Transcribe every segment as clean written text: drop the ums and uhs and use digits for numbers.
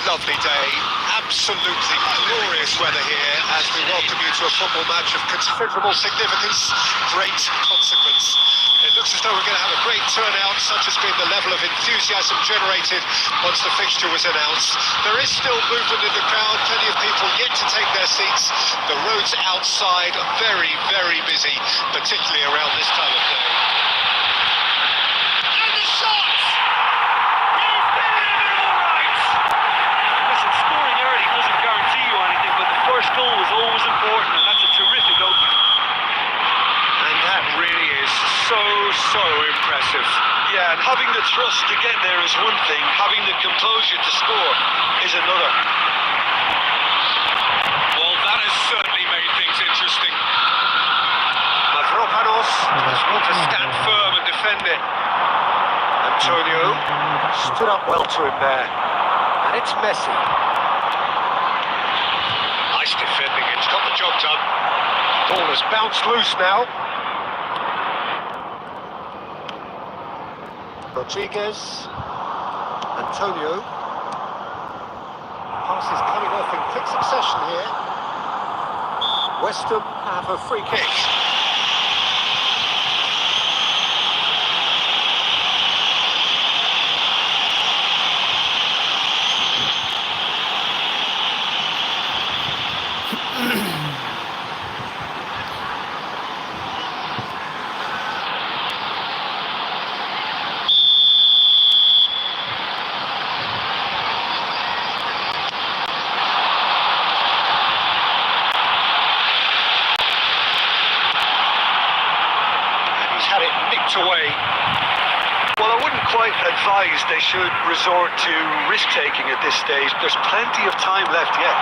lovely day, absolutely glorious weather here as we welcome you to a football match of considerable significance, great consequence. It looks as though we're going to have a great turnout, such has been the level of enthusiasm generated once the fixture was announced. There is still movement in the crowd, plenty of people yet to take their seats. The roads outside are very, very busy, particularly around this time of day. And the shot! He's delivered all right! Listen, scoring early doesn't guarantee you anything, but the first goal was always important, and that's a terrific opener. And that really is so impressive. Yeah, and having the trust to get there is one thing, having the composure to score is another. Well, that has certainly made things interesting. Mavropanos just want to stand firm and defend it. Antonio stood up well to him there. And it's Messi. Nice defending, it's got the job done. Ball has bounced loose now. Rodriguez, Antonio, passes coming off in quick succession here. West Ham have a free kick. Had it nicked away. Well, I wouldn't quite advise they should resort to risk-taking at this stage. There's plenty of time left yet.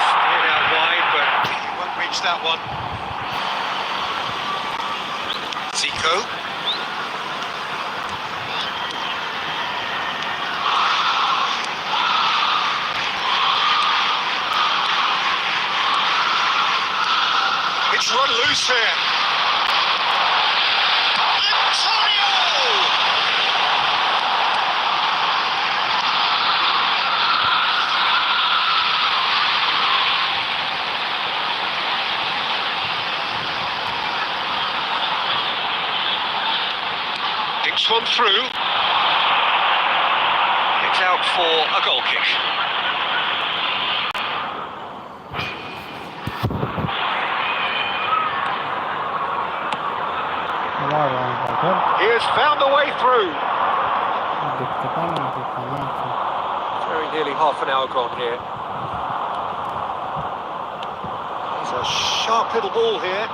Steered out wide, but he won't reach that one. Zico. It's run loose here. Dinks one through. It's out for a goal kick. He has found a way through. Very nearly half an hour gone here. It's a sharp little ball here.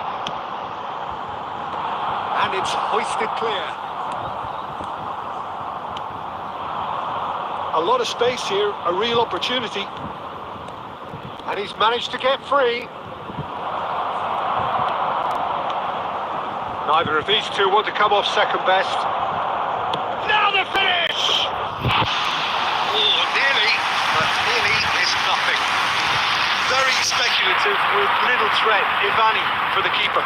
And it's hoisted clear. A lot of space here, a real opportunity. And he's managed to get free. Neither of these two want to come off second best. Now the finish! Oh, nearly, but nearly is nothing. Very speculative with little threat, if any, for the keeper.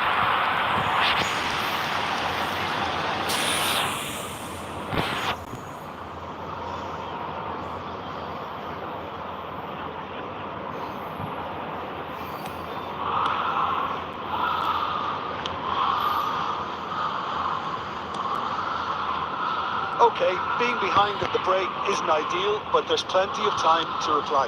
Okay, being behind at the break isn't ideal, but there's plenty of time to reply.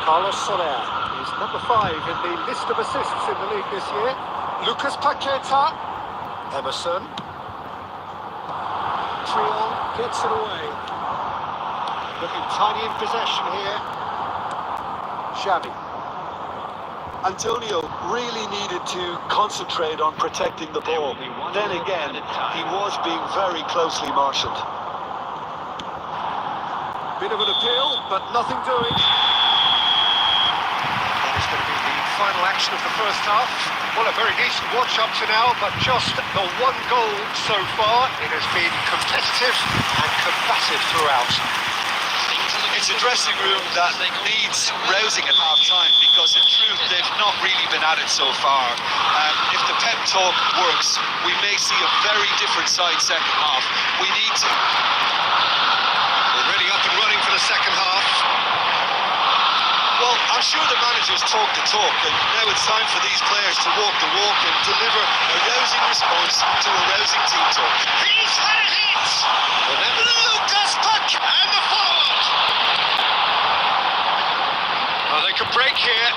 Carlos Soler is number 5 in the list of assists in the league this year. Lucas Paqueta, Emerson. Triol gets it away. Looking tiny in possession here. Xavi. Antonio really needed to concentrate on protecting the ball. Then again, he was being very closely marshalled. Bit of an appeal, but nothing doing. That is going to be the final action of the first half. Well, a very decent watch up to now, but just the one goal so far. It has been competitive and combative throughout. It's a dressing room that needs rousing at half-time because in truth they've not really been at it so far. If the pep talk works, we may see a very different side second half. We need to... Already up and running for the second half. Well, I'm sure the managers talk the talk, and now it's time for these players to walk the walk and deliver a rousing response to a rousing team talk. He's had a hit! Lucas Puck and the forward! Oh, they can break here.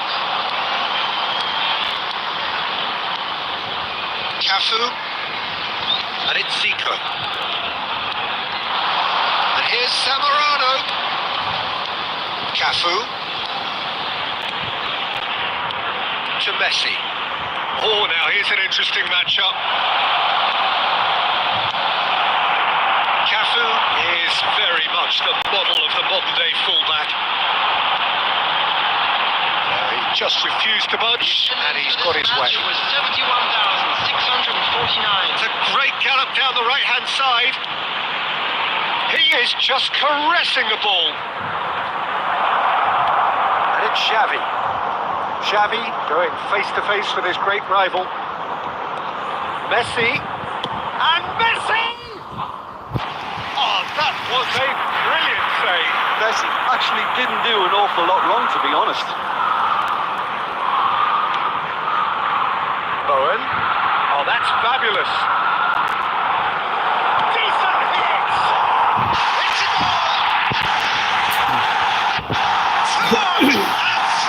Cafu. And it's Zico. And here's Zamorano. Cafu. To Messi. Oh, now here's an interesting matchup. Cafu is very much the model of the modern-day fullback. He just refused to budge, and he's got his way. Was 71,649. It's a great gallop down the right-hand side. He is just caressing the ball. And it's Xavi. Xavi going face-to-face with his great rival. Messi. And Messi! Oh, that was a brilliant save. Messi actually didn't do an awful lot wrong, to be honest. Bowen. Oh, that's fabulous. Decent hit! It's a goal! Third and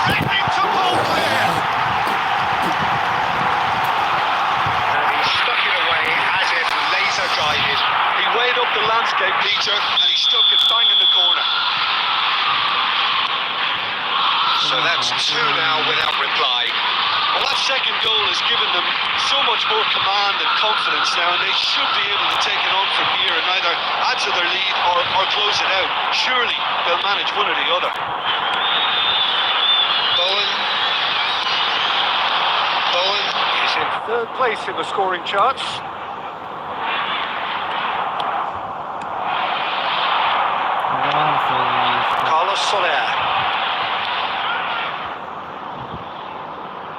threatening to ball clear. And he stuck it away as if laser guided. He weighed up the landscape, Peter, and he stuck it bang in the corner. So that's two now without reply. Well, that second goal has given them so much more command and confidence now, and they should be able to take it on from here and either add to their lead or close it out. Surely they'll manage one or the other. Bowen is in third place in the scoring charts. Carlos Soler.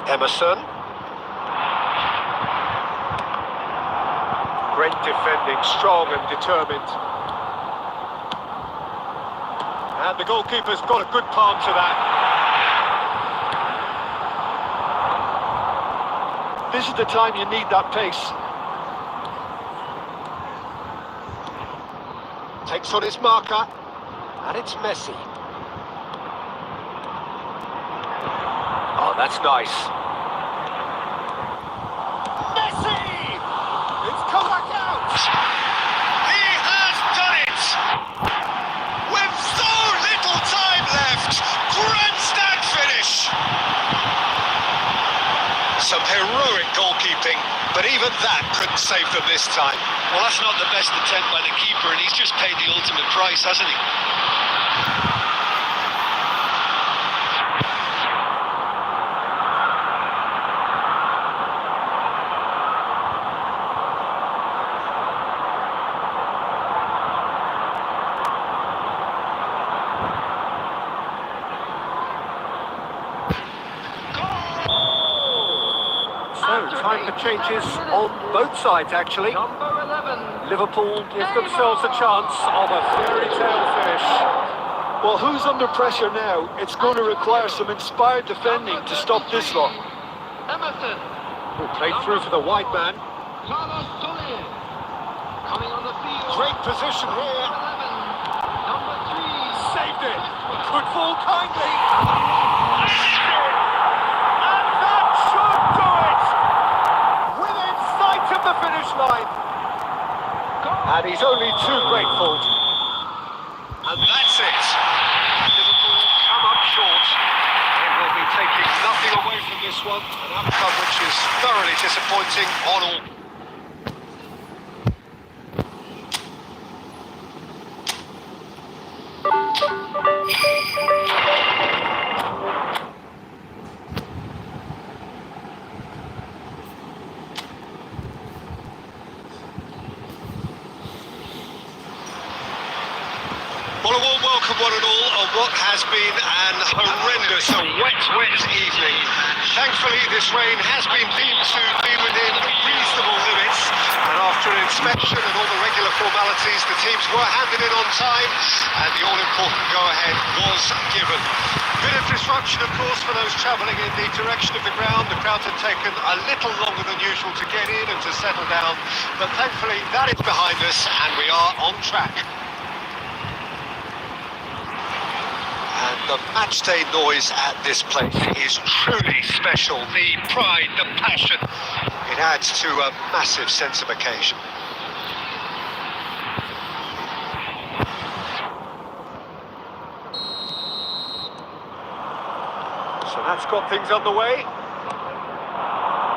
Emerson. Great defending, strong and determined. And the goalkeeper's got a good palm to that. This is the time you need that pace. Takes on his marker, and it's Messi. Oh, that's nice. Messi! It's come back out! He has done it! With so little time left! Grandstand finish! Some heroic goalkeeping, but even that couldn't save them this time. Well, that's not the best attempt by the keeper, and he's just paid the ultimate price, hasn't he? Time for changes on both sides, actually. Number 11. Liverpool give themselves a chance of a fairy tale finish. Well, who's under pressure now? It's going to require some inspired defending to stop this lot. Emerson. Who played through for the wide man. Carlos Soler. Coming on the field. Great position here. Number 3. Saved it. Could fall kindly. The finish line, and he's only too grateful, and that's it. Liverpool come up short. They will be taking nothing away from this one, an outcome which is thoroughly disappointing on all. Well, a warm welcome, one and all, on what has been an horrendous and wet evening. Thankfully, this rain has been deemed to be within reasonable limits, and after an inspection and all the regular formalities, the teams were handed in on time, and the all-important go-ahead was given. Bit of disruption, of course, for those travelling in the direction of the ground. The crowd had taken a little longer than usual to get in and to settle down, but thankfully that is behind us, and we are on track. And the matchday noise at this place is truly special. The pride, the passion, it adds to a massive sense of occasion. So that's got things underway.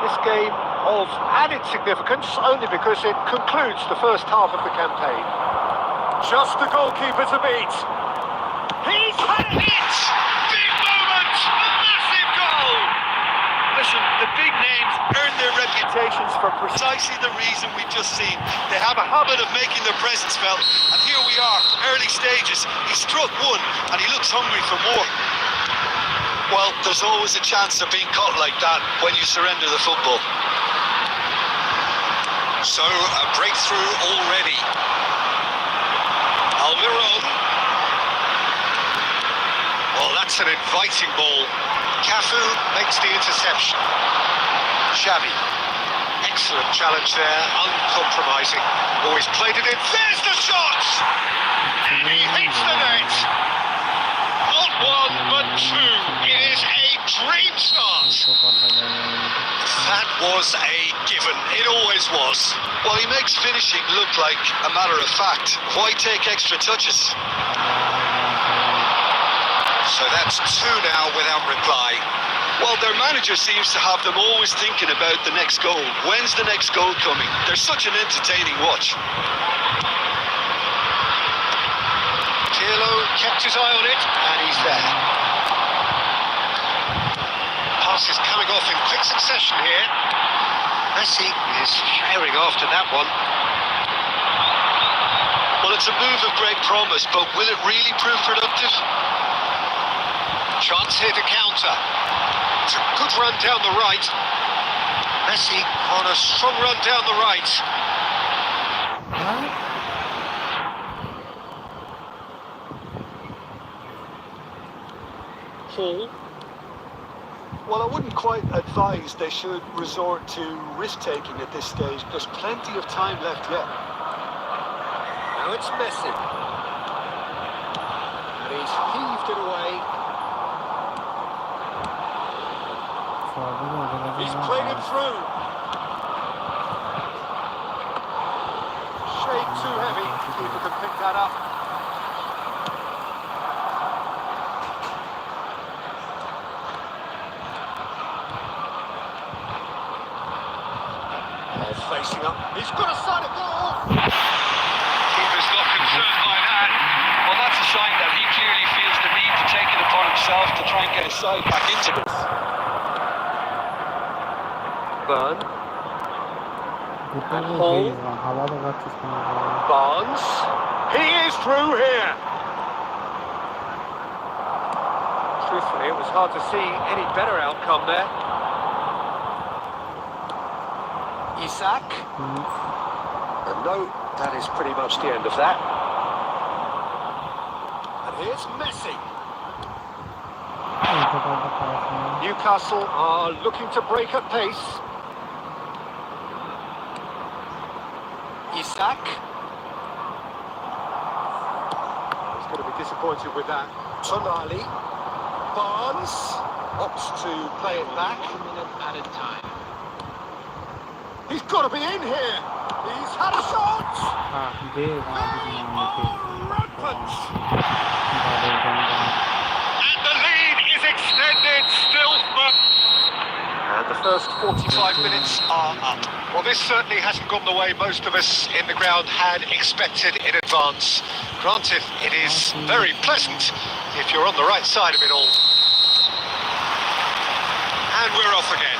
This game of added significance only because it concludes the first half of the campaign. Just the goalkeeper to beat. He's had it! Big moment! Massive goal! Listen, the big names earn their reputations for precisely the reason we've just seen. They have a habit of making their presence felt, and here we are, early stages. He struck one, and he looks hungry for more. Well, there's always a chance of being caught like that when you surrender the football. So, a breakthrough already. Almiron. Well, that's an inviting ball. Cafu makes the interception. Xavi. Excellent challenge there, uncompromising. Always played it in. There's the shot! And he hits the net. Not one, but two. It is a dream start. That was a given. It always was. Well, he makes finishing look like a matter of fact. Why take extra touches? So that's two now without reply. Well, their manager seems to have them always thinking about the next goal. When's the next goal coming? They're such an entertaining watch. Pirlo kept his eye on it, and he's there. Pass is coming off in quick succession here. Messi is firing after that one. Well, it's a move of great promise, but will it really prove productive? Chance here to counter. It's a good run down the right. Messi on a strong run down the right. Hall. Well, I wouldn't quite advise they should resort to risk-taking at this stage. There's plenty of time left yet. Now it's Messi. And he's heaved it away. He's played him through. Shade too heavy. Keeper can pick that up. Facing up. He's got a side of goal. Keeper's not concerned by that. Well, that's a sign that he clearly feels the need to take it upon himself to try and get his side back into it. Burn. And Hall. Barnes. He is through here. Truthfully, it was hard to see any better outcome there. Isak. And no, that is pretty much the end of that. And here's Messi. Newcastle are looking to break at pace. Isak. He's going to be disappointed with that. Tonali. Barnes opts to play it back. 1 minute added time. He's got to be in here. He's had a shot. They are rampant. And the lead is extended still for... And the first 45 minutes are up. Well, this certainly hasn't gone the way most of us in the ground had expected in advance. Granted, it is very pleasant if you're on the right side of it all. And we're off again.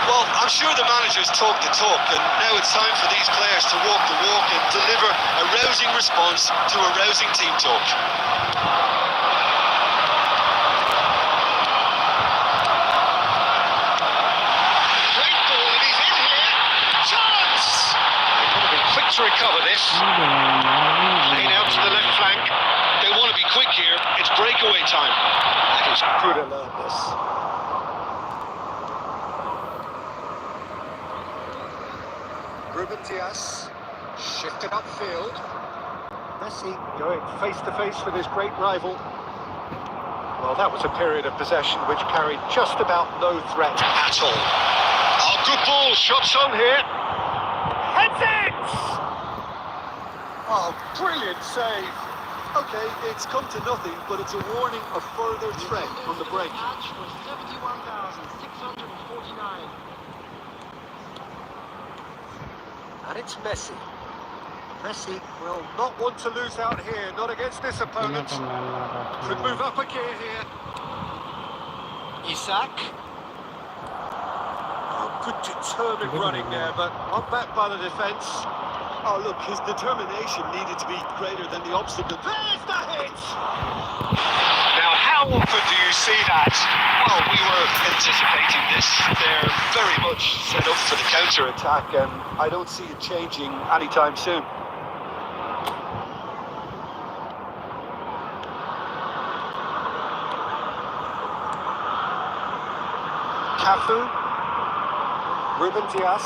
Well, I'm sure the manager's talked the talk, and now it's time for these players to walk the walk and deliver a rousing result. response to a rousing team talk. Great ball, and he's in here. Chance! They've got to be quick to recover this. Played out to the left flank. They want to be quick here. It's breakaway time. That is good alertness. Ruben Diaz shifted upfield. Messi going face to face with his great rival. Well, that was a period of possession which carried just about no threat at all. Oh, good ball, shots on here. Heads it! Oh, brilliant save. Okay, it's come to nothing, but it's a warning of further threat on the break. Match was 71,649. And it's Messi. Messi will not want to lose out here, not against this opponent. Could move up a gear here. Isak. Oh, good determined running there, but not back by the defence. Oh, look, his determination needed to be greater than the obstacle. There's the hit! Now, how often do you see that? Well, we were anticipating this. They're very much set up for the counter-attack. And I don't see it changing anytime soon. Cafu, Ruben Diaz,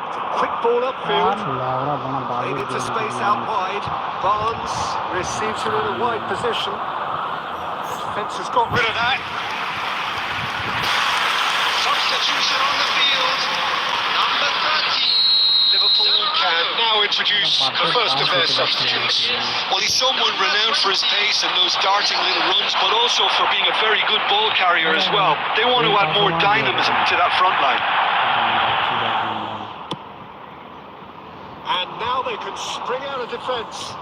it's a quick ball upfield, played into space out wide. Barnes receives it in a wide position. Defence has got rid of that. Substitution on the field. Number 13. Liverpool can now introduce the first of their substitutes. Well, he's someone renowned for his pace and those darting little runs, but also for being a very good ball carrier as well. They want to add more dynamism to that front line. And now they can spring out of defence.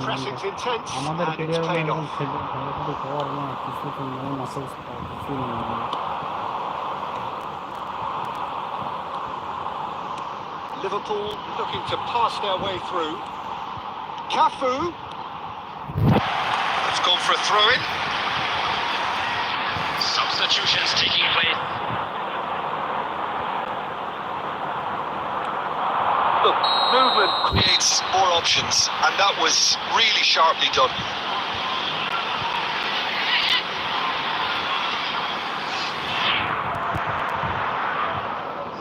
Pressing's intense, and it's paid off. Liverpool looking to pass their way through. Cafu. Let's go for a throw-in. Substitutions taking place. Look, movement creates more options, and that was really sharply done.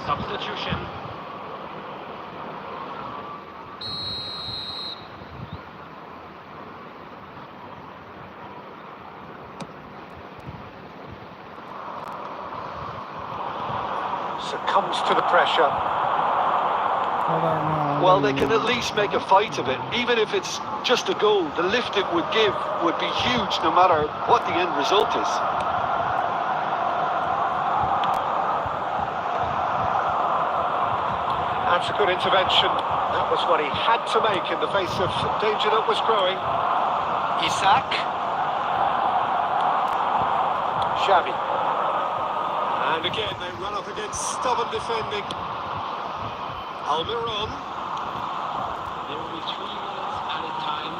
Substitution. Succumbs to the pressure. Well, they can at least make a fight of it. Even if it's just a goal, the lift it would give would be huge no matter what the end result is. That's a good intervention. That was what he had to make in the face of danger that was growing. Isak. Xavi. And again, they run up against stubborn defending. Almiron. There will be 3 minutes added time.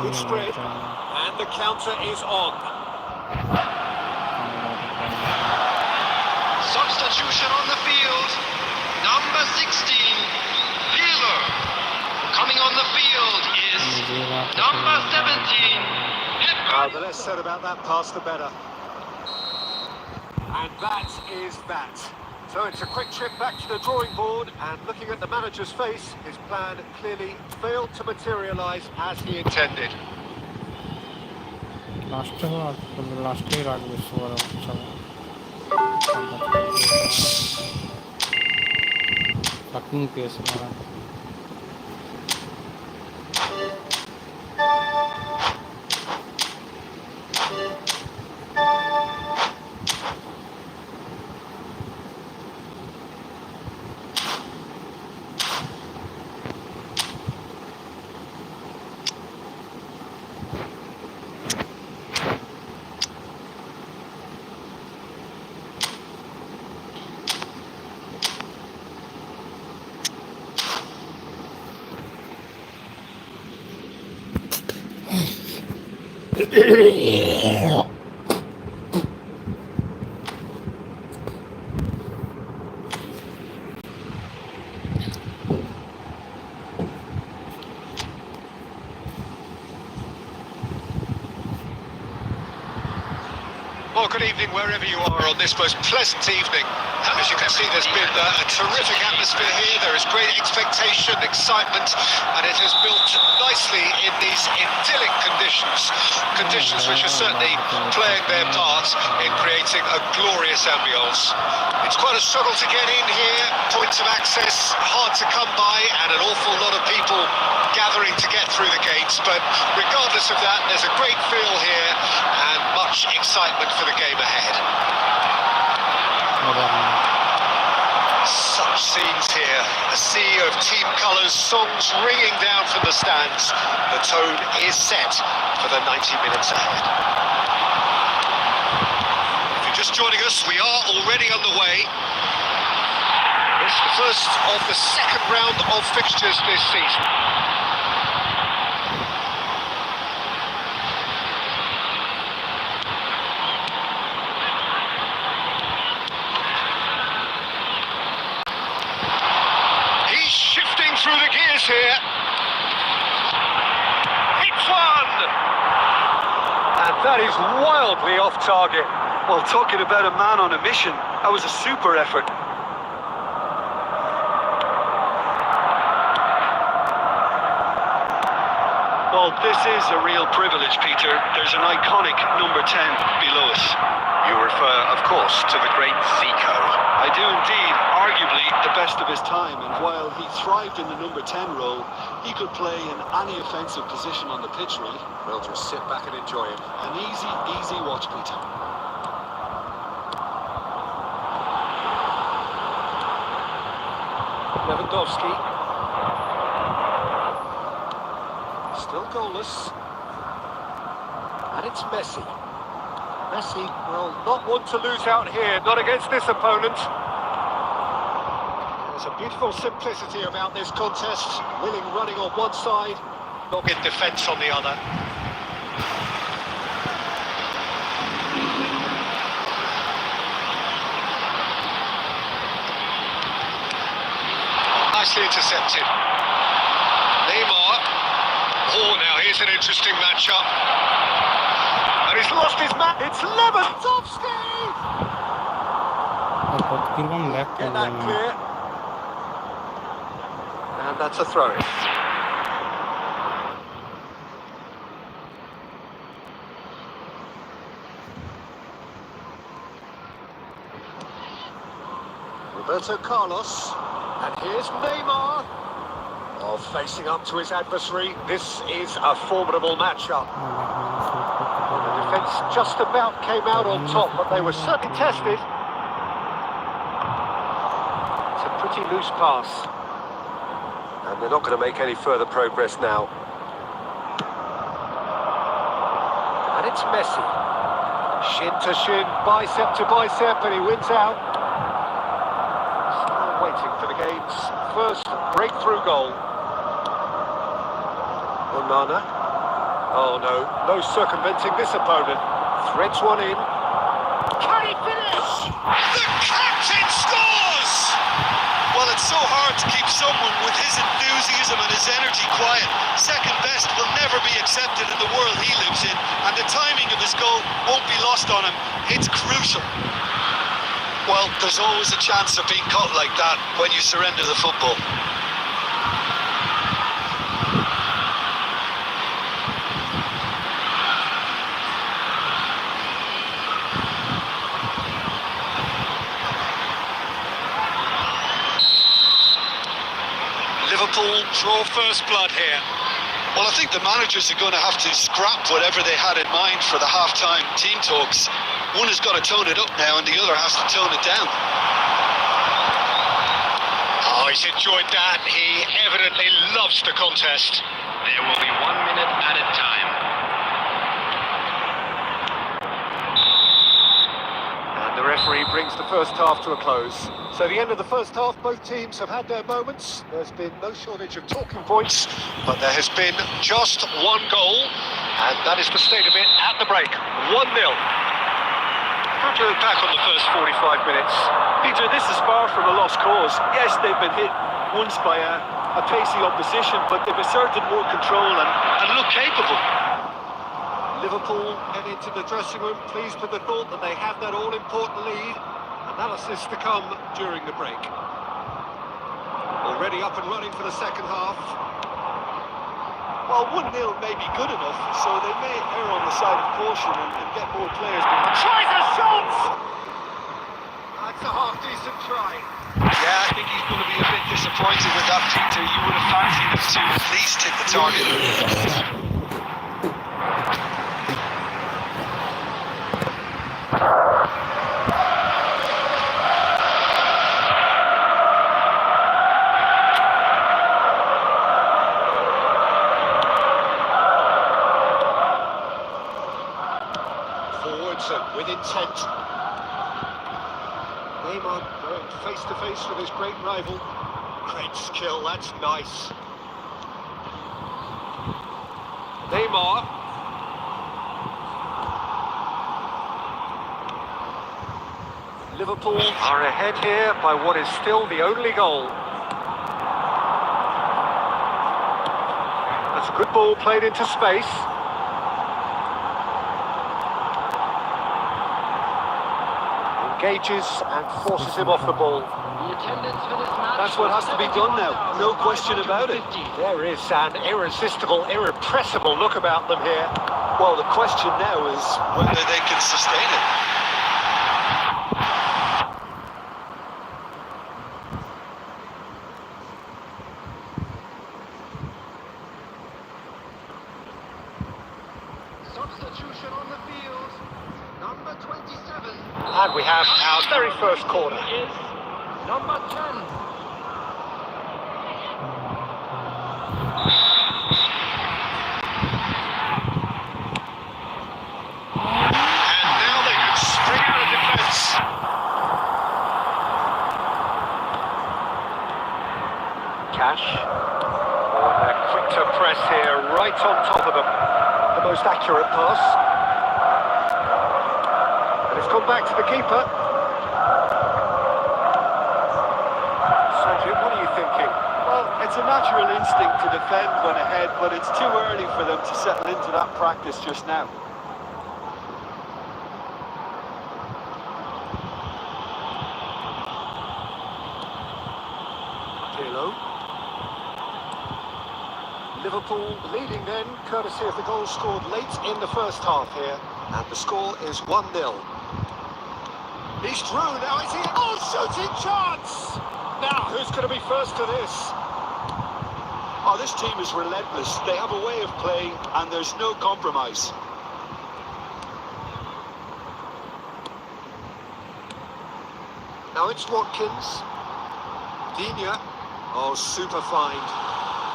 Good spread. And the counter is on. Substitution on the field. Number 16, Wheeler. Coming on the field is number 17. The less said about that pass, the better. And that is that. So it's a quick trip back to the drawing board, and looking at the manager's face, his plan clearly failed to materialise as he intended. Fucking pace, man. Well, good evening wherever you are on this most pleasant evening. As you can see, there's been a terrific atmosphere here. There is great expectation, excitement, and it has built nicely in these idyllic conditions. Conditions which are certainly playing their part in creating a glorious ambience. It's quite a struggle to get in here. Points of access hard to come by, and an awful lot of people gathering to get through the gates. But regardless of that, there's a great feel here and much excitement for the game ahead. Such scenes here, a sea of team colours, songs ringing down from the stands. The tone is set for the 90 minutes ahead. If you're just joining us, we are already underway. It's the first of the second round of fixtures this season. Through the gears here. Hits one! And that is wildly off target. Well, talking about a man on a mission, that was a super effort. Well, this is a real privilege, Peter. There's an iconic number 10 below us. You refer, of course, to the great Zico. I do indeed, arguably the best of his time, and while he thrived in the number 10 role, he could play in any offensive position on the pitch, really. We'll just sit back and enjoy him. An easy watch, Peter. Lewandowski. Still goalless. And it's Messi. Messi, well, not one to lose out here, not against this opponent. There's a beautiful simplicity about this contest. Willing running on one side, Dogged defence on the other. Nicely intercepted. Neymar. Oh, now here's an interesting matchup. and he's lost his man. It's Lewandowski! Get that clear. And that's a throw-in. Roberto Carlos, and here's Neymar. Oh, facing up to his adversary. This is a formidable matchup. The defence just about came out on top, but they were certainly tested. It's a pretty loose pass. And they're not going to make any further progress now. And it's Messi. Shin to shin, bicep to bicep, and he wins out. Waiting for the game's first breakthrough goal. Onana. Oh no, no circumventing this opponent. Threads one in. Can he finish? The captain scores! Well, it's so hard to keep someone with his enthusiasm and his energy quiet. Second best will never be accepted in the world he lives in, and the timing of his goal won't be lost on him. It's crucial. Well, there's always a chance of being caught like that when you surrender the football. Liverpool draw first blood here. Well, I think the managers are going to have to scrap whatever they had in mind for the half-time team talks. One has got to tone it up now and the other has to tone it down. Oh, he's enjoyed that. He evidently loves the contest. There will be 1 minute added time. And the referee brings the first half to a close. So the end of the first half, both teams have had their moments. There's been no shortage of talking points, but there has been just one goal, and that is the state of it at the break. 1-0. How do you look back on the first 45 minutes? Peter, this is far from a lost cause. Yes, they've been hit once by a pacey opposition, but they've asserted more control and look capable. Liverpool head into the dressing room, pleased with the thought that they have that all-important lead. Analysis to come during the break. Already up and running for the second half. Well, 1-0 may be good enough, so they may err on the side of caution and get more players behind. Tries a shot! That's a half-decent try. Yeah, I think he's going to be a bit disappointed with that, Peter. You would have fancied him to at least hit the target. With intent. Neymar going face to face with his great rival. Great skill, that's nice. Neymar. Liverpool are ahead here by what is still the only goal. That's a good ball played into space. Engages and forces him off the ball. That's what has to be done now, no question about it. There is an irresistible, irrepressible look about them here. Well, the question now is Whether they can sustain it. Substitution on the field. Number 27. And we have our very first corner. Is number 10. And now they can spring out of defence. Cash. Oh, and they're quick to press here, right on top of them. The most accurate pass. And it's gone back to the keeper. Sergio, what are you thinking? well, it's a natural instinct to defend when ahead, but it's too early for them to settle into that practice just now. Liverpool leading then, courtesy of the goal scored late in the first half here. And the score is 1-0. He's through, now is he? Oh, shooting chance! Now, who's going to be first to this? Oh, this team is relentless. They have a way of playing, and there's no compromise. Now it's Watkins. Digne. Oh, super find.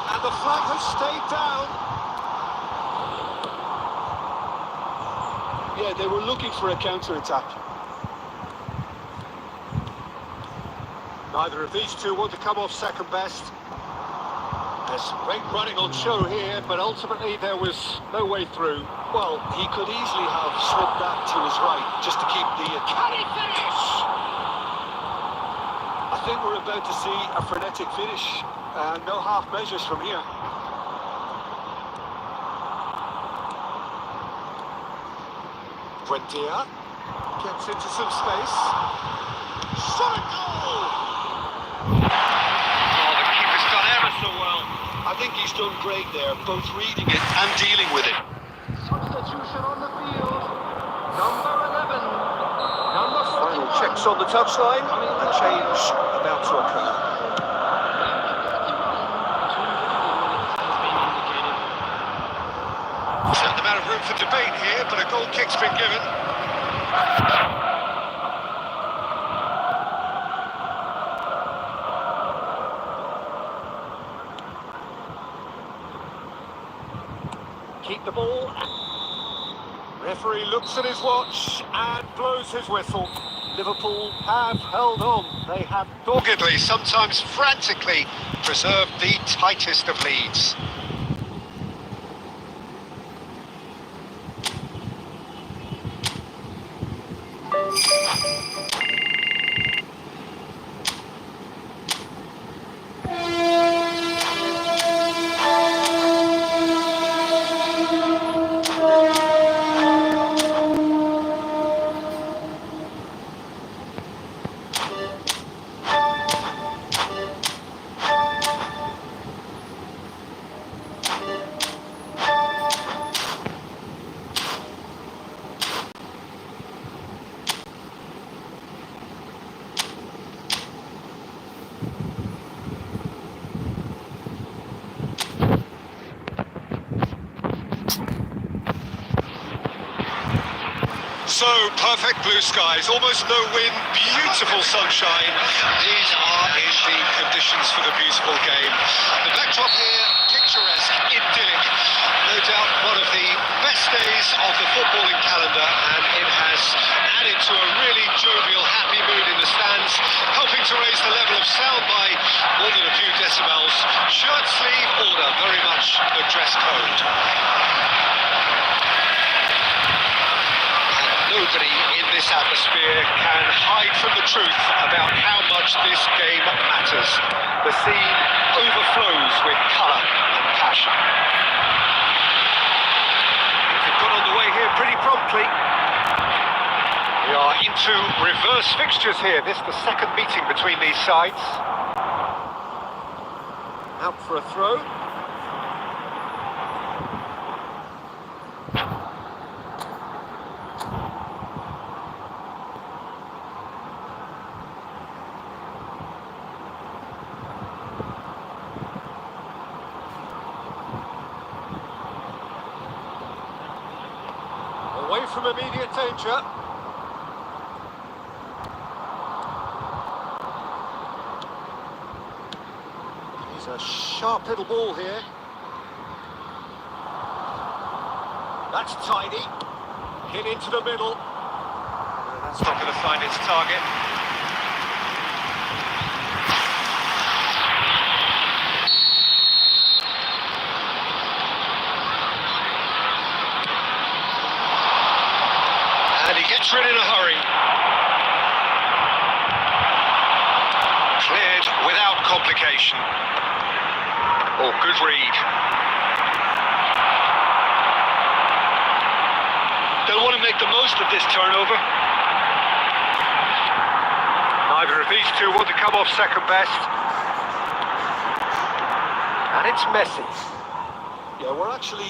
And the flag has stayed down. Yeah, they were looking for a counter-attack. Neither of these two want to come off second best. There's great running on show here, but ultimately there was no way through. Well, he could easily have slipped that to his right, just to keep the... Can he finish? I think we're about to see a frenetic finish. No half measures from here. Buendia gets into some space. Shot a goal! Oh, the keeper's done ever so well. I think he's done great there, both reading it and dealing with it. Substitution on the field. Number 11. Number 41. Final checks on the touchline. A change about to occur. Certain amount of room for debate here, but a goal kick's been given. Keep the ball. Referee looks at his watch and blows his whistle. Liverpool have held on. They have Doggedly, sometimes frantically, preserved the tightest of leads. So, perfect blue skies, almost no wind, beautiful sunshine. These are indeed conditions for the beautiful game. The backdrop here, picturesque, idyllic. No doubt one of the best days of the footballing calendar, and it has added to a really jovial, happy mood in the stands, helping to raise the level of sound by more than a few decibels. Shirt sleeve order, very much the dress code. Nobody in this atmosphere can hide from the truth about how much this game matters. The scene overflows with colour and passion. They've got on the way here pretty promptly. We are into reverse fixtures here. This is the second meeting between these sides. Out for a throw. Away from immediate danger. He's a sharp little ball here. That's tidy. Hit into the middle. That's not going to find its target. Gets rid in a hurry. Cleared without complication. Oh, good read. They'll want to make the most of this turnover. Neither of these two want to come off second best. And it's Messi. Yeah, we're actually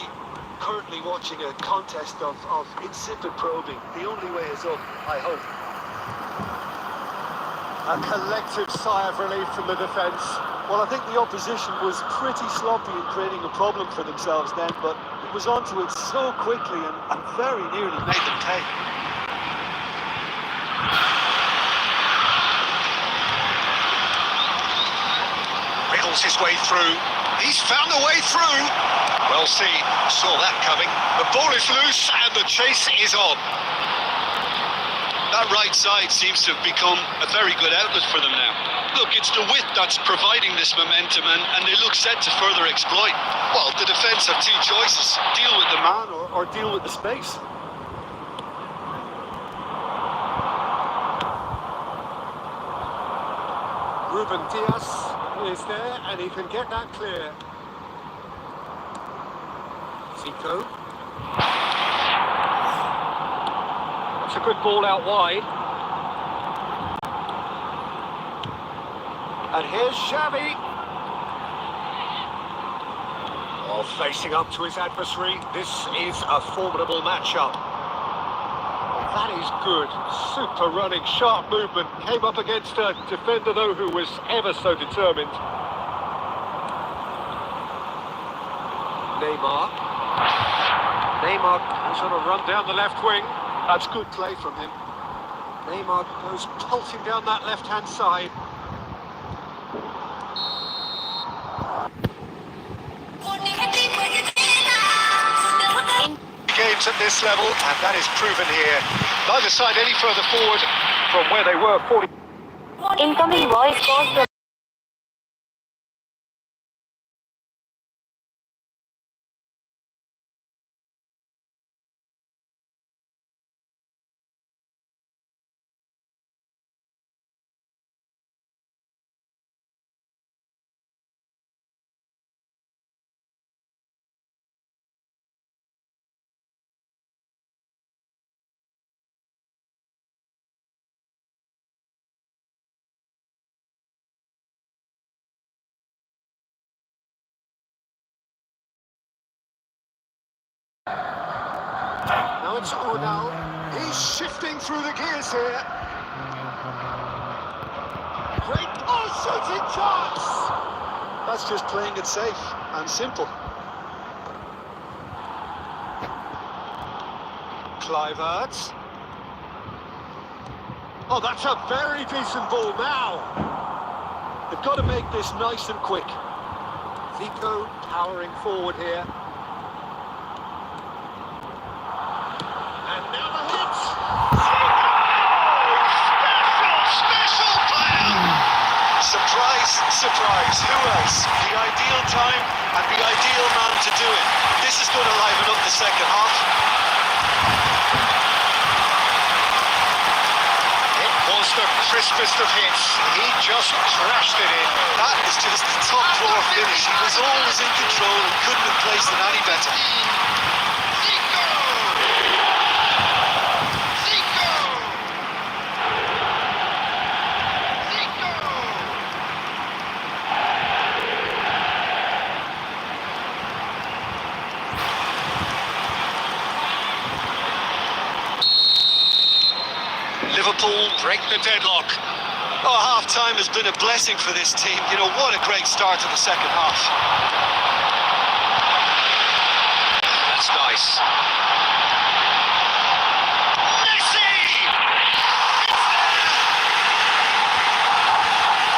currently watching a contest of insipid probing. The only way is up, I hope. A collective sigh of relief from the defence. Well, I think the opposition was pretty sloppy in creating a problem for themselves then, but it was onto it so quickly and very nearly made them pay. Wriggles his way through. He's found a way through. Well seen, saw that coming. The ball is loose and the chase is on. That right side seems to have become a very good outlet for them now. Look, it's the width that's providing this momentum, and they look set to further exploit. Well, the defence have two choices. Deal with the man Or deal with the space. Ruben Diaz is there and he can get that clear. Zico. That's a good ball out wide. And here's Xavi. Oh, facing up to his adversary. This is a formidable matchup. That is good. Super running, sharp movement. Came up against a defender, though, who was ever so determined. Neymar. Neymar goes on a run down the left wing. That's good play from him. Neymar goes pulsing down that left-hand side. Games at this level, and that is proven here. Neither side any further forward, from where they were 40. Incoming voice call from Now it's Unal. He's shifting through the gears here. Great shooting chance. That's just playing it safe and simple. Clivert. Oh, that's a very decent ball now. They've got to make this nice and quick. Zico powering forward here. And now the hit. Special player! Surprise, surprise. Who else? The ideal time and the ideal man to do it. This is going to liven up the second half. It was the crispest of hits. He just crashed it in. That is just the top drawer finish. He was always in control and couldn't have placed it any better. Liverpool break the deadlock. Oh, half-time has been a blessing for this team. You know, what a great start to the second half. That's nice. Messi!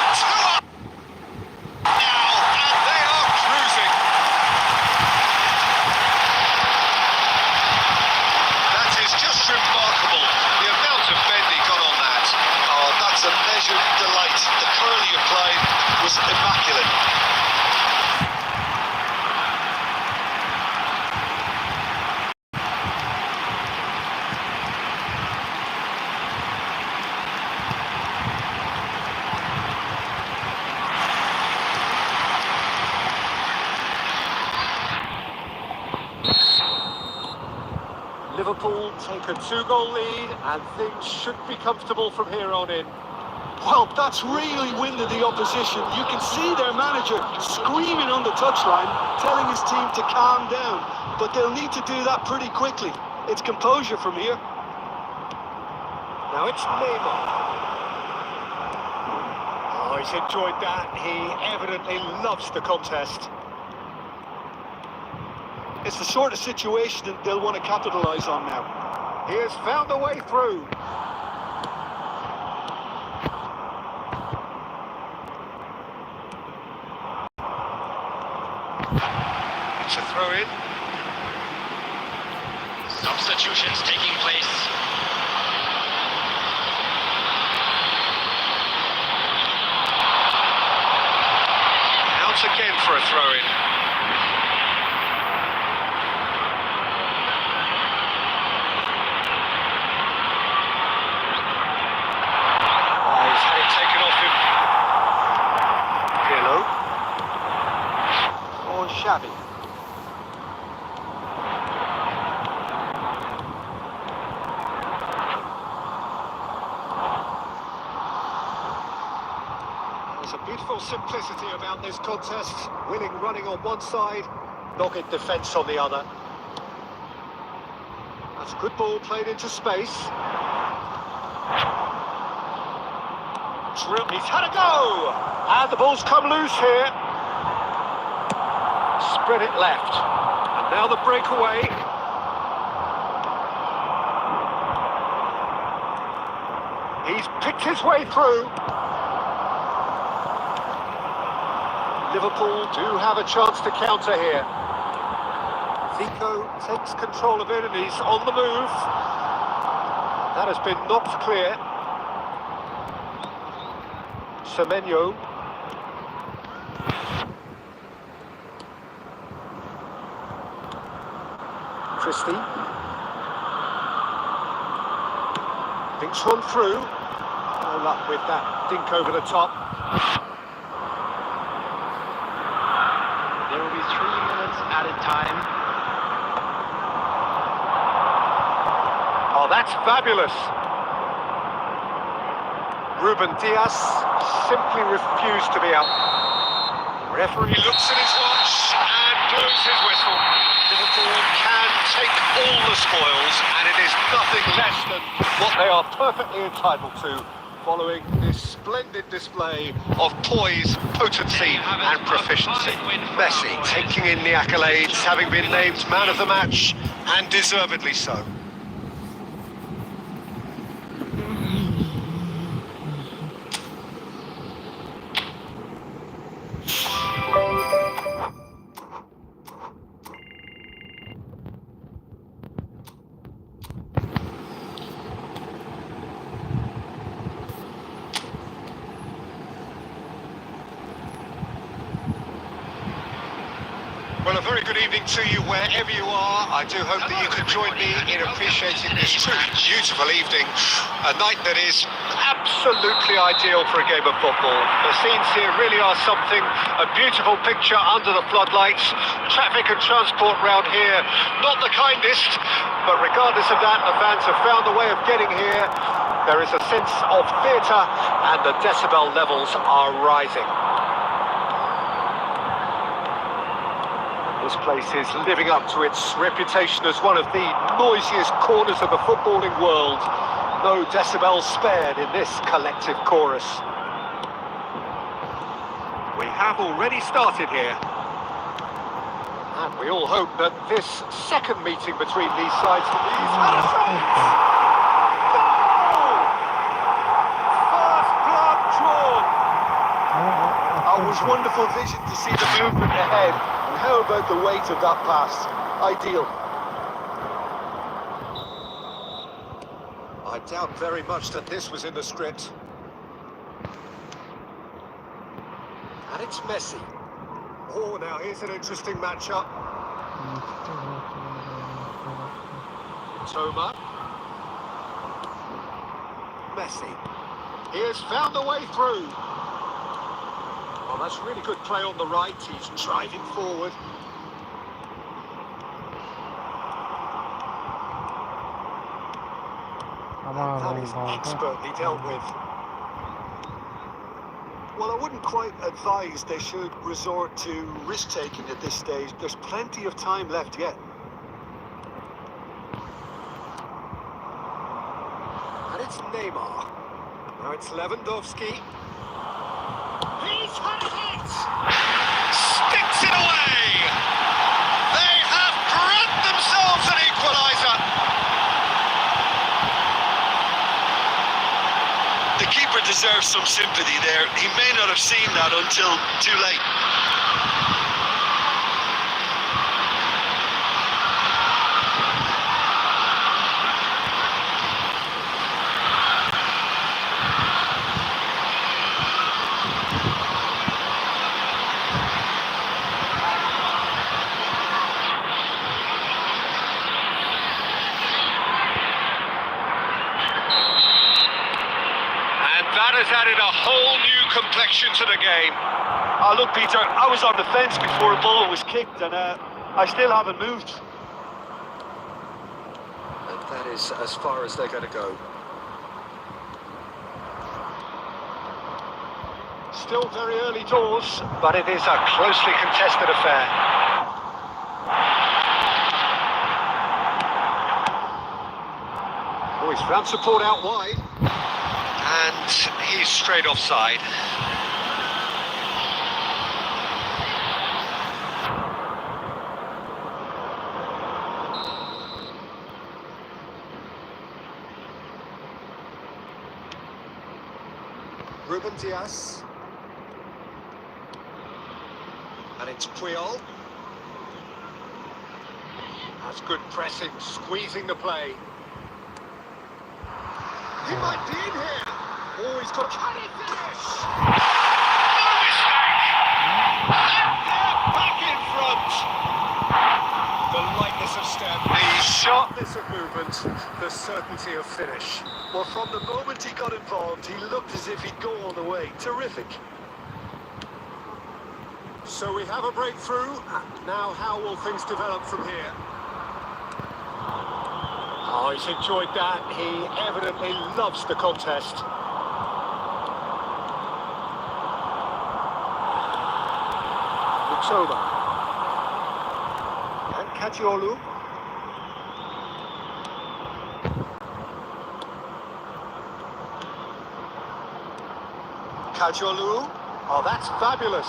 It's there! 2-up now, and they are cruising. That is just remarkable. The amount of bend he got on that. Oh, that's a measured delight. The curl he applied was immaculate. Liverpool take a 2-goal lead and things should be comfortable from here on in. Well, that's really winded the opposition. You can see their manager screaming on the touchline, telling his team to calm down. But they'll need to do that pretty quickly. It's composure from here. Now it's Neymar. Oh, he's enjoyed that. He evidently loves the contest. It's the sort of situation that they'll want to capitalise on now. He has found a way through. It's a throw-in. Substitutions taking place. Out again for a throw-in. Oh, he's had it taken off him. Pirlo. Oh, shabby. There's a beautiful simplicity about this contest. Winning running on one side, dogged defence on the other. That's a good ball played into space. He's had a go! And the ball's come loose here. Spread it left. And now the breakaway. He's picked his way through. Liverpool do have a chance to counter here. Zico takes control of it and he's on the move. That has been knocked clear. Semenyo. Christie. Thinks one through. No luck with that dink over the top. There will be 3 minutes added time. Oh, that's fabulous. Ruben Diaz simply refused to be out. Referee looks at his watch and blows his whistle. Liverpool can take all the spoils, and it is nothing less than what they are perfectly entitled to, following this splendid display of poise, potency and proficiency. Messi taking in the accolades, having been named man of the match, and deservedly so. Well, a very good evening to you wherever you are. I do hope that you can join me in appreciating this truly beautiful evening. A night that is absolutely ideal for a game of football. The scenes here really are something, a beautiful picture under the floodlights. Traffic and transport round here, not the kindest, but regardless of that, the fans have found a way of getting here. There is a sense of theatre and the decibel levels are rising. This place is living up to its reputation as one of the noisiest corners of the footballing world. No decibels spared in this collective chorus. We have already started here. And we all hope that this second meeting between these sides will be... First blood drawn! It was wonderful vision to see the movement ahead. And how about the weight of that pass? Ideal. I doubt very much that this was in the script. And it's Messi. Oh, now here's an interesting matchup. Toma. Messi. He has found a way through. Well, that's really good play on the right. He's driving forward. That is expertly dealt with. Well, I wouldn't quite advise they should resort to risk-taking at this stage. There's plenty of time left yet. And it's Neymar. Now it's Lewandowski. He's had it! Sticks it away! They have grabbed themselves an equaliser! The keeper deserves some sympathy there. He may not have seen that until too late. That has added a whole new complexion to the game. Oh, look, Peter, I was on the fence before a ball was kicked, and I still haven't moved. And that is as far as they're going to go. Still very early doors, but it is a closely contested affair. Oh, he's found support out wide. And he's straight offside. Ruben Diaz. And it's Puyol. That's good pressing, squeezing the play. He might be in here. Oh, he's got... Can he finish? No mistake! And they're back in front! The lightness of step, the sharpness of movement, the certainty of finish. Well, from the moment he got involved, he looked as if he'd go all the way. Terrific. So we have a breakthrough. Now how will things develop from here? Oh, he's enjoyed that. He evidently loves the contest. Mutsova. And Kajiolu. Kajiolu. Oh, that's fabulous.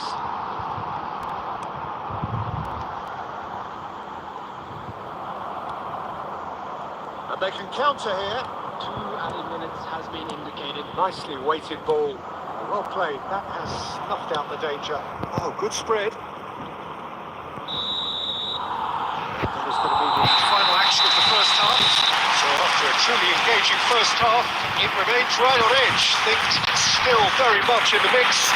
And they can counter here. 2 added minutes has been indicated. Nicely weighted ball. Well played. That has snuffed out the danger. Oh, good spread. That is going to be the final action of the first half. So after a truly engaging first half, it remains right on edge. Things still very much in the mix.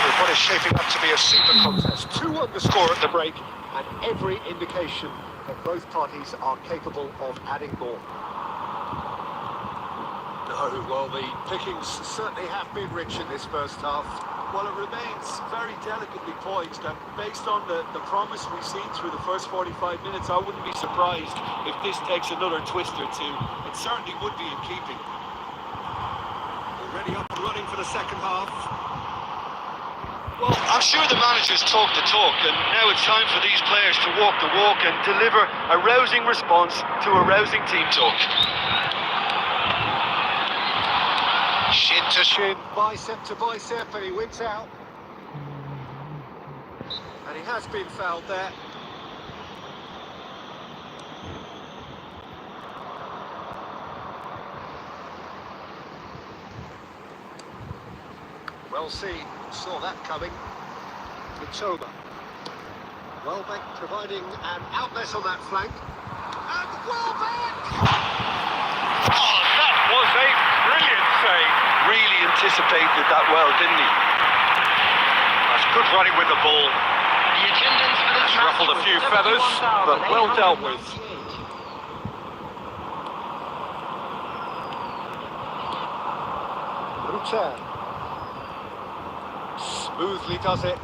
But what is shaping up to be a super contest. 2-1 the score at the break, and every indication that both parties are capable of adding more. No, well, the pickings certainly have been rich in this first half. Well, it remains very delicately poised, and based on the promise we've seen through the first 45 minutes, I wouldn't be surprised if this takes another twist or two. It certainly would be in keeping. Already up and running for the second half. Well, I'm sure the managers talk the talk, and now it's time for these players to walk the walk and deliver a rousing response to a rousing team talk. Shin to shin, bicep to bicep, and he wins out. And he has been fouled there. Well seen, saw that coming. Mutsova. Welbeck providing an outlet on that flank. And Welbeck! Oh, that was a brilliant save. Really anticipated that well, didn't he? That's good running with the ball. The attendance for this match Ruffled a was few feathers, but well dealt with. 71,898. Ruter. Smoothly does it.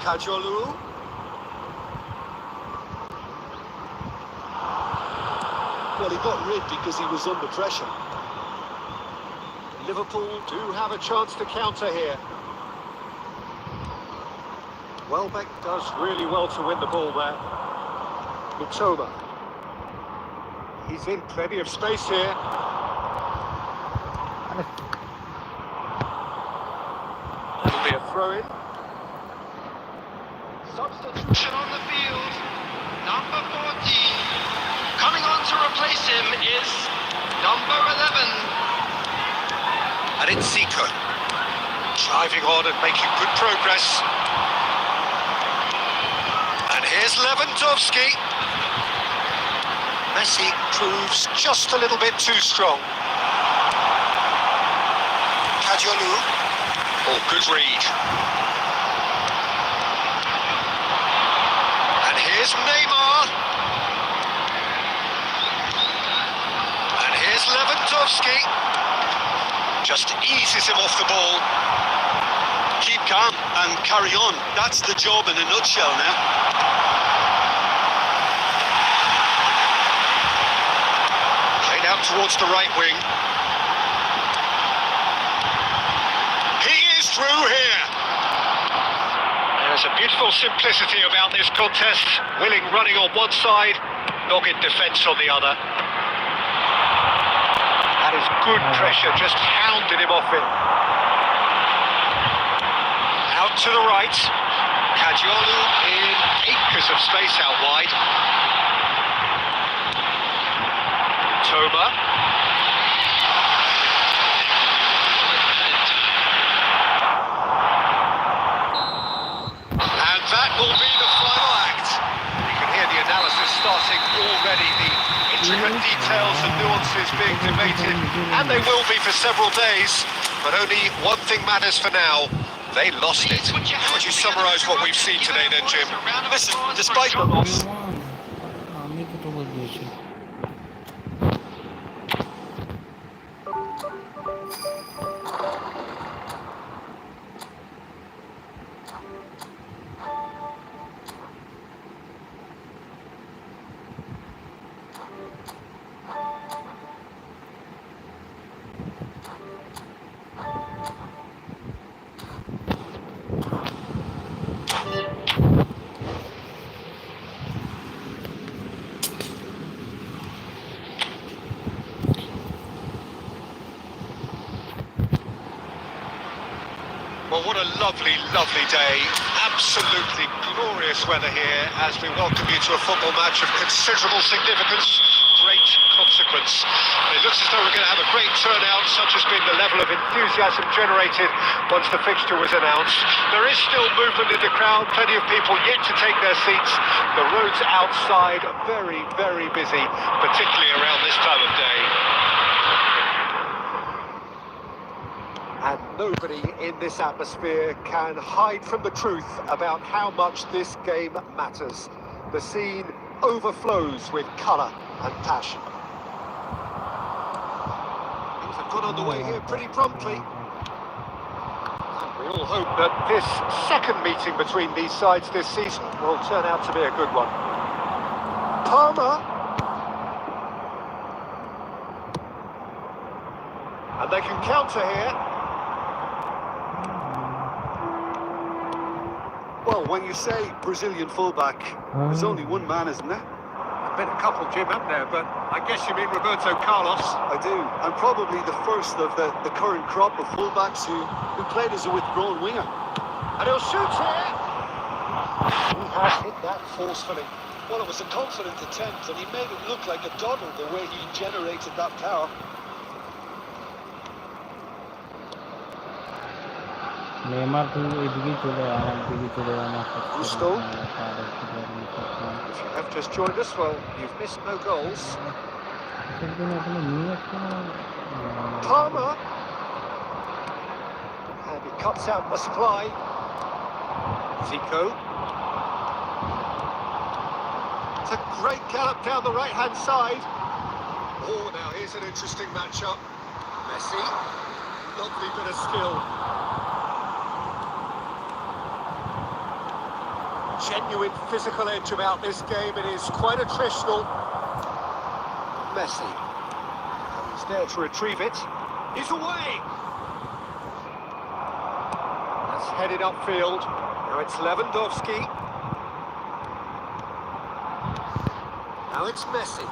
Kajiolu. Well, he got rid because he was under pressure. Liverpool do have a chance to counter here. Welbeck does really well to win the ball there. Mutsova. He's in plenty of space here. That'll be a throw-in. Substitution on the field. Number 14. Coming on to replace him is number 11. And it's Zico. Driving on and making good progress. And here's Lewandowski. Messi proves just a little bit too strong. Kajiolu. Oh, good read. And here's Neymar. And here's Lewandowski. Just eases him off the ball. Keep calm and carry on. That's the job in a nutshell now. Played out towards the right wing. He is through here. There's a beautiful simplicity about this contest. Willing running on one side, dogged defence on the other. That is good pressure, just hounded him off it. Out to the right. Kajiolu in acres of space out wide. Toma. And that will be the final act. You can hear the analysis starting already, the intricate details and nuances being debated, and they will be for several days. but only one thing matters for now. They lost it. How would you summarise what we've seen today then, Jim? Listen, despite the loss, আমি তো বল দিয়েছি Well, what a lovely, lovely day. Absolutely glorious weather here as we welcome you to a football match of considerable significance, great consequence. It looks as though we're going to have a great turnout, such has been the level of enthusiasm generated once the fixture was announced. There is still movement in the crowd, plenty of people yet to take their seats. The roads outside are very, very busy, particularly around this time of day. And nobody in this atmosphere can hide from the truth about how much this game matters. The scene overflows with colour and passion. Things have got underway here pretty promptly. And we all hope that this second meeting between these sides this season will turn out to be a good one. Palmer. And they can counter here. Well, when you say Brazilian fullback, there's only one man, isn't there? There's been a couple, Jim, haven't there? But I guess you mean Roberto Carlos. I do. And probably the first of the current crop of fullbacks who played as a withdrawn winger. And he'll shoot here. He has hit that forcefully. Well, it was a confident attempt, and he made it look like a doddle the way he generated that power. Neymar কিন্তু এদিকে চলে আমার দিকে চলে আমার Gusto. If you have just joined us, well, you've missed no goals. Palmer. And he cuts out the supply. Zico. It's a great gallop down the right-hand side. Oh, now here's an interesting matchup. Messi. Lovely bit of skill. Genuine physical edge about this game. It is quite attritional. Messi. He's there to retrieve it. He's away. That's headed upfield. Now it's Lewandowski. Now it's Messi.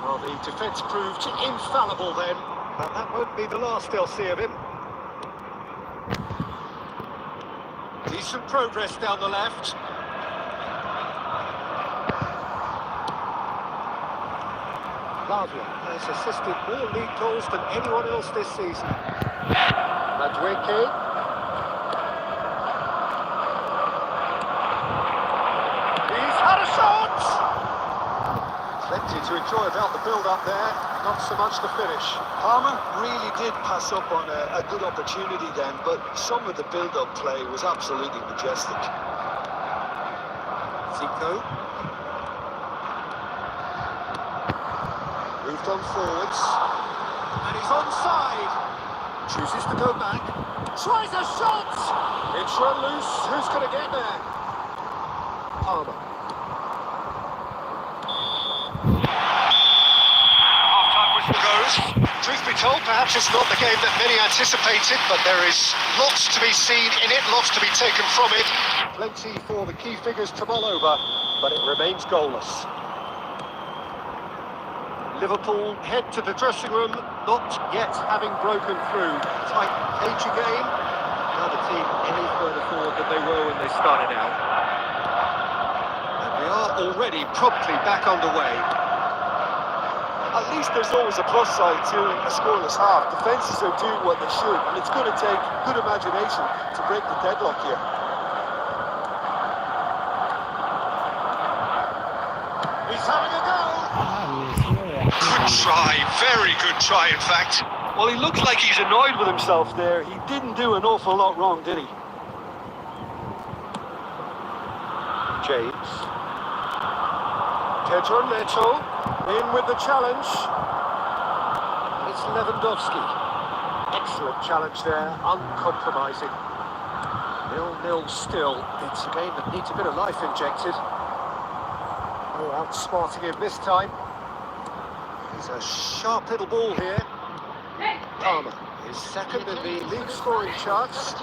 Well, the defence proved infallible then, but that won't be the last they'll see of him. Decent progress down the left. Lavia has assisted more league goals than anyone else this season. Madueke. He's had a shot! Plenty to enjoy about the build-up there, not so much the finish. Palmer really did pass up on a good opportunity then, but some of the build-up play was absolutely majestic. Zico. Moved on forwards. And he's onside. Chooses to go back. Tries a shot! It's run loose. Who's going to get there? Palmer. Goes. Truth be told, perhaps it's not the game that many anticipated, but there is lots to be seen in it, lots to be taken from it. Plenty for the key figures to mull over, but it remains goalless. Liverpool head to the dressing room, not yet having broken through. Tight, cagey game. Another team any further forward than they were when they started out. And they are already promptly back underway. At least there's always a plus side to a scoreless half. Defences are doing what they should, and it's going to take good imagination to break the deadlock here. He's having a go! Good try, very good try in fact. Well, he looks like he's annoyed with himself there. He didn't do an awful lot wrong, did he? James. Pedro Neto in with the challenge. It's Lewandowski. Excellent challenge there, uncompromising. 0-0 still. It's a game that needs a bit of life injected. Oh, outsmarting him this time. He's a sharp little ball here. Palmer is second in the league scoring charts.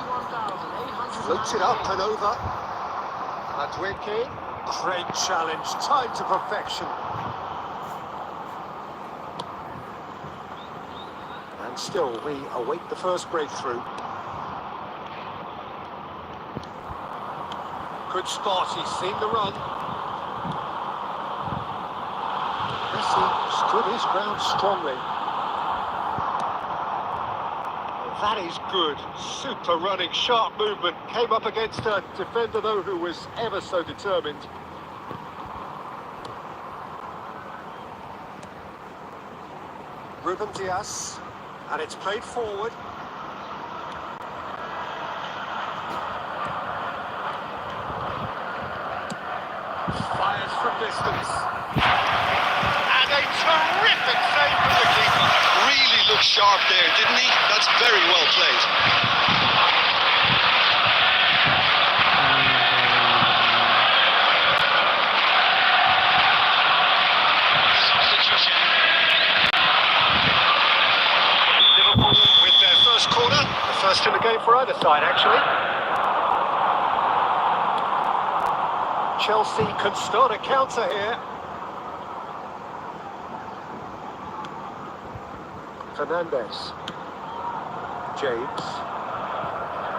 Floats it up and over. Adweke. Great challenge, timed to perfection. And still, we await the first breakthrough. Good spot, he's seen the run. Messi stood his ground strongly. That is good. Super running, sharp movement. Came up against a defender, though, who was ever so determined. Ruben Diaz. And it's played forward. Fires from distance. And a terrific save from the keeper. Really looked sharp there, didn't he? That's very well played. Substitution. Liverpool with their first corner. The first in the game for either side, actually. Chelsea can start a counter here. Fernandes. James.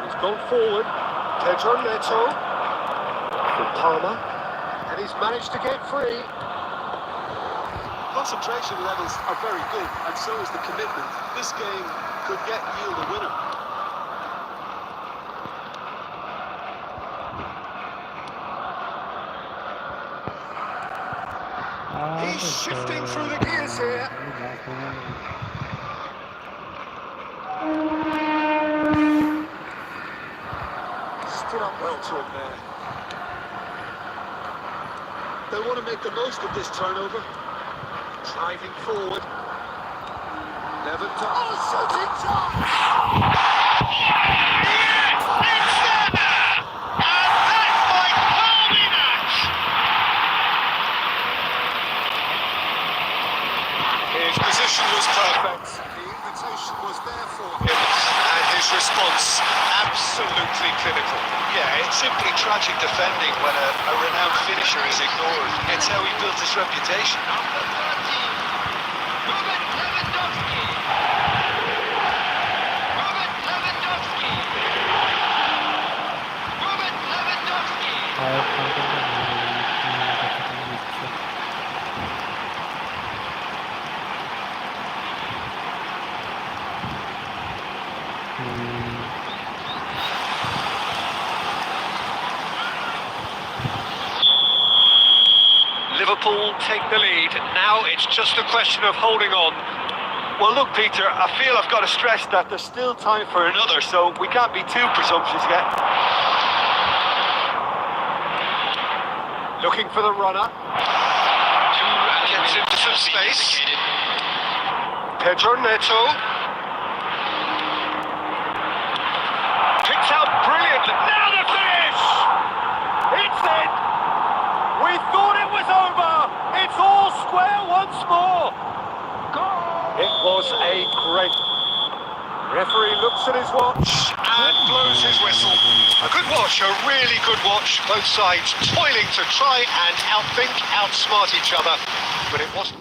He's gone forward. Pedro Neto. For Palmer. And he's managed to get free. Concentration levels are very good, and so is the commitment. This game could yield a winner. He's shifting through the gears here. Stood up well to him there. They want to make the most of this turnover. Driving forward. Lewandowski. Oh, shooting chance! His position was perfect. The invitation was there for him, and his response absolutely clinical. Yeah, it's simply tragic defending when a renowned finisher is ignored. It's how he built his reputation. Number 13. Robert Lewandowski. Robert Lewandowski. Robert Lewandowski. Liverpool take the lead. Now it's just a question of holding on. Well, look, Peter, I feel I've got to stress that there's still time for another, so we can't be too presumptuous yet. Looking for the runner. Gets into some space. Pedro Neto. Kicks out brilliantly. Now the finish! It's in! We thought it was over! It's all square once more! It was a great... Referee looks at his watch and blows his whistle. A good watch, a really good watch. Both sides toiling to try and outthink, outsmart each other. But it wasn't.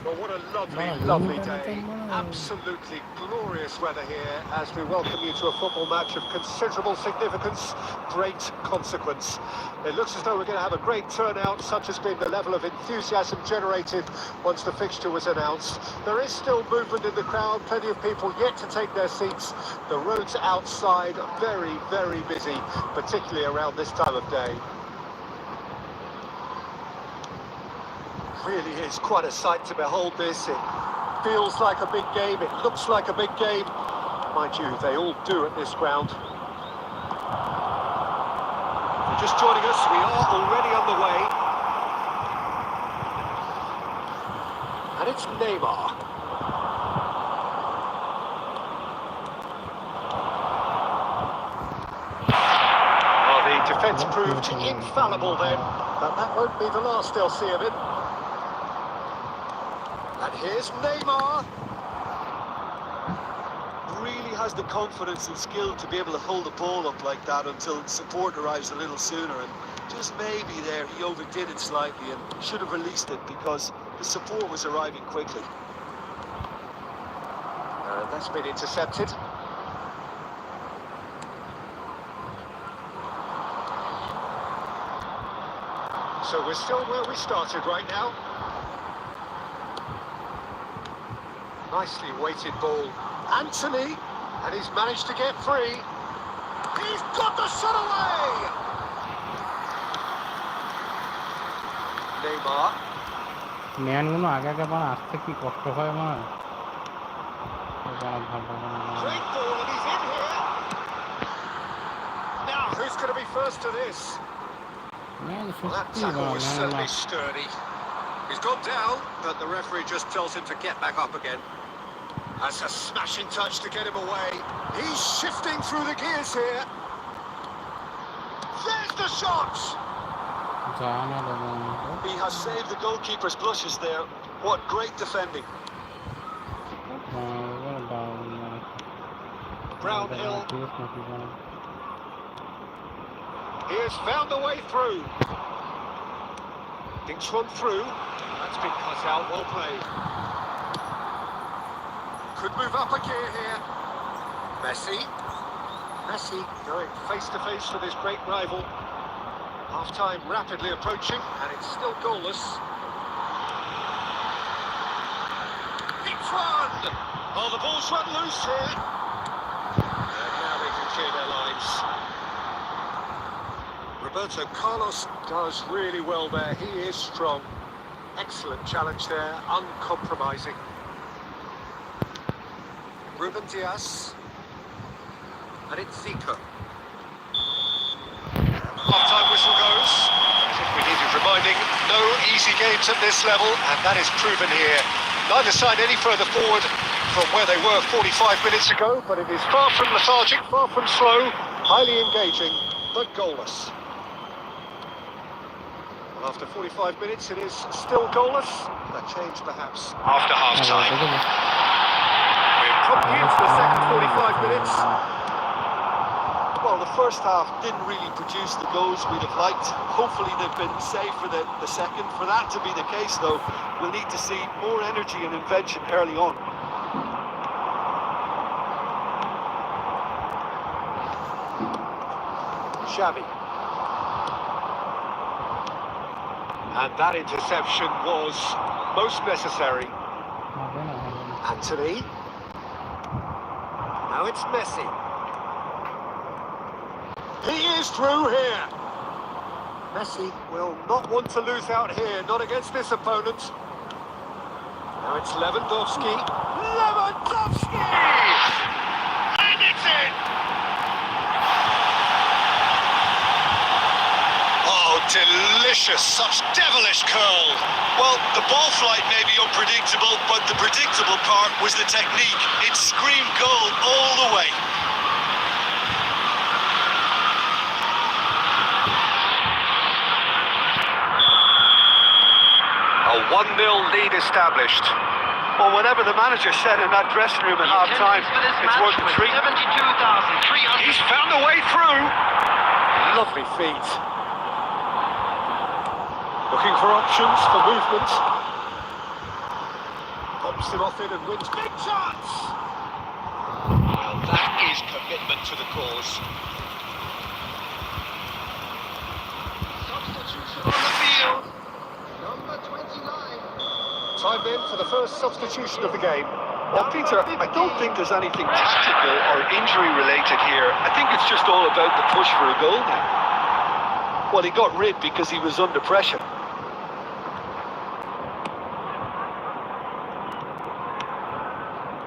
Well, what a lovely, Wow, lovely really day. well. Absolutely glorious weather here as we welcome you to a football match of considerable significance, great consequence. It looks as though we're going to have a great turnout, such has been the level of enthusiasm generated once the fixture was announced. There is still movement in the crowd, plenty of people yet to take their seats. The roads outside are very, very busy, particularly around this time of day. Really is quite a sight to behold this. It feels like a big game, it looks like a big game. Mind you, they all do at this ground. If you're just joining us, we are already on the way. And it's Neymar. Oh, the defence proved infallible then, but that won't be the last they'll see of it. And here's Neymar. Really has the confidence and skill to be able to hold the ball up like that until support arrives a little sooner, and just maybe there he overdid it slightly and should have released it because the support was arriving quickly. And that's been intercepted. So we're still where we started right now. Nicely weighted ball. Anthony, and he's managed to get free. He's got the shot away! Neymar. ম্যানগুলো আগে আগে আমার আসতে কি কষ্ট হয় আমার Great ball, and he's in here. Now, who's going to be first to this? Well, that tackle was certainly sturdy. He's gone down, but the referee just tells him to get back up again. That's a smashing touch to get him away. He's shifting through the gears here. There's the shot! He has saved the goalkeeper's blushes there. What great defending. Brownhill. He has found a way through. Dinks one through. That's been cut out, well played. Could move up a gear here. Messi. Messi going face to face with his great rival. Half-time rapidly approaching, and it's still goalless. It's run! Oh, the ball's run loose here. And now they can clear their lines. Roberto Carlos does really well there. He is strong. Excellent challenge there, uncompromising. Ruben Diaz. And it's Zico. Half-time whistle goes. I think we needed reminding, no easy games at this level, and that is proven here. Neither side any further forward from where they were 45 minutes ago, but it is far from lethargic, far from slow, highly engaging, but goalless. Well, after 45 minutes, it is still goalless. A change, perhaps, after half-time. We're probably into the second 45 minutes. Well, the first half didn't really produce the goals we'd have liked. Hopefully they've been saved for the second. For that to be the case, though, we'll need to see more energy and invention early on. Xavi. And that interception was most necessary. Anthony. Now it's Messi. He is through here. Messi will not want to lose out here, not against this opponent. Now it's Lewandowski. Lewandowski! And it's in! Oh, delicious, such devilish curl. Well, the ball flight may be unpredictable, but the predictable part was the technique. It screamed goal all the way. A 1-0 lead established. Well, whatever the manager said in that dressing room at half-time, it's worth the treat. 72,300. He's found a way through. Lovely feet. Looking for options for movement. Pops him off it and wins big chance. Well, that is commitment to the cause. Substitution on the field. Number 29. Time in for the first substitution of the game. Well, Peter, I don't think there's anything tactical or injury related here. I think it's just all about the push for a goal now. Well, he got rid because he was under pressure.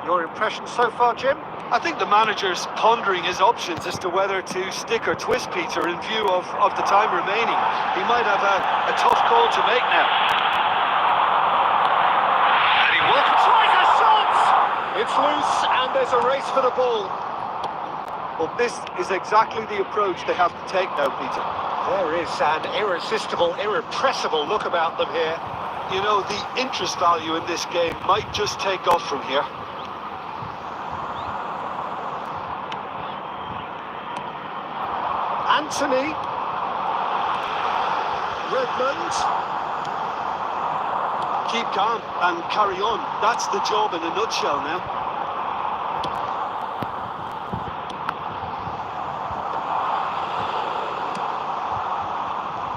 Your impression so far, Jim? I think the manager's pondering his options as to whether to stick or twist Peter in view of the time remaining. He might have a tough call to make now. And he will try a shot! It's loose and there's a race for the ball. Well, this is exactly the approach they have to take now, Peter. There is an irresistible, irrepressible look about them here. You know, the interest value in this game might just take off from here. Anthony. Redmond. Keep calm and carry on. That's the job in a nutshell now.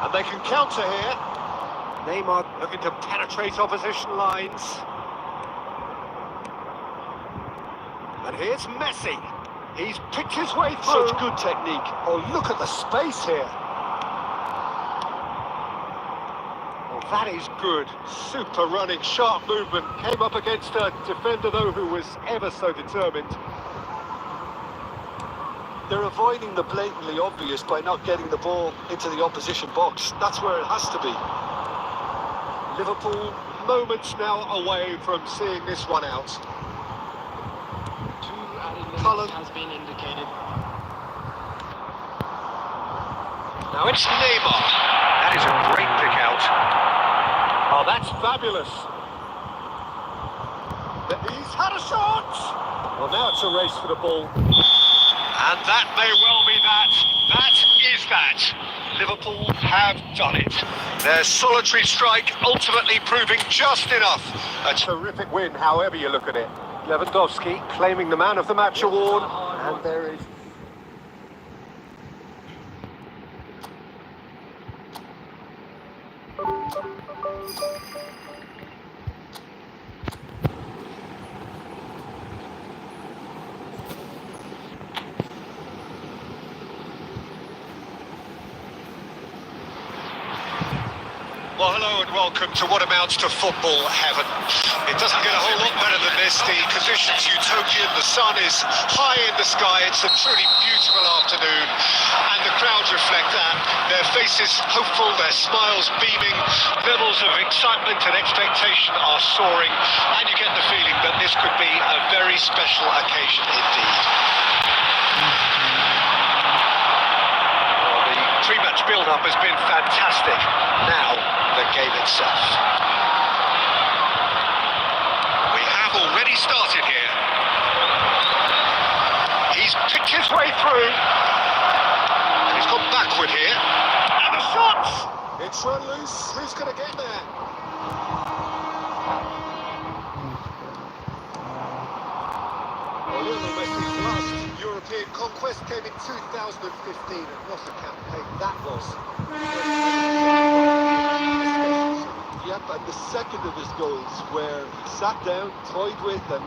And they can counter here. Neymar looking to penetrate opposition lines. And here's Messi. He's picked his way through. Such good technique. Oh, look at the space here. Well, that is good. Super running, sharp movement. Came up against a defender, though, who was ever so determined. They're avoiding the blatantly obvious by not getting the ball into the opposition box. That's where it has to be. Liverpool moments now away from seeing this one out. Cullen has been indicated. Now it's Neymar. That is a great pick out. Oh, that's fabulous. He's had a shot. Well, now it's a race for the ball. And that may well be that. That is that. Liverpool have done it. Their solitary strike ultimately proving just enough. A terrific win, however you look at it. Lewandowski claiming the Man of the Match award. And there is... Well, hello and welcome to what amounts to football heaven. It doesn't get a whole lot better than this. The conditions utopian, the sun is high in the sky, it's a truly beautiful afternoon, and the crowds reflect that. Their faces hopeful, their smiles beaming, levels of excitement and expectation are soaring, and you get the feeling that this could be a very special occasion indeed. Well, the pre-match build-up has been fantastic. Now, the game itself. We have already started here. He's picked his way through. And he's gone backward here. And the shot! It's run loose. Who's going to get there? Well, Lionel Messi's last European conquest came in 2015. And what a campaign that was. Yep, and the second of his goals where he sat down, toyed with and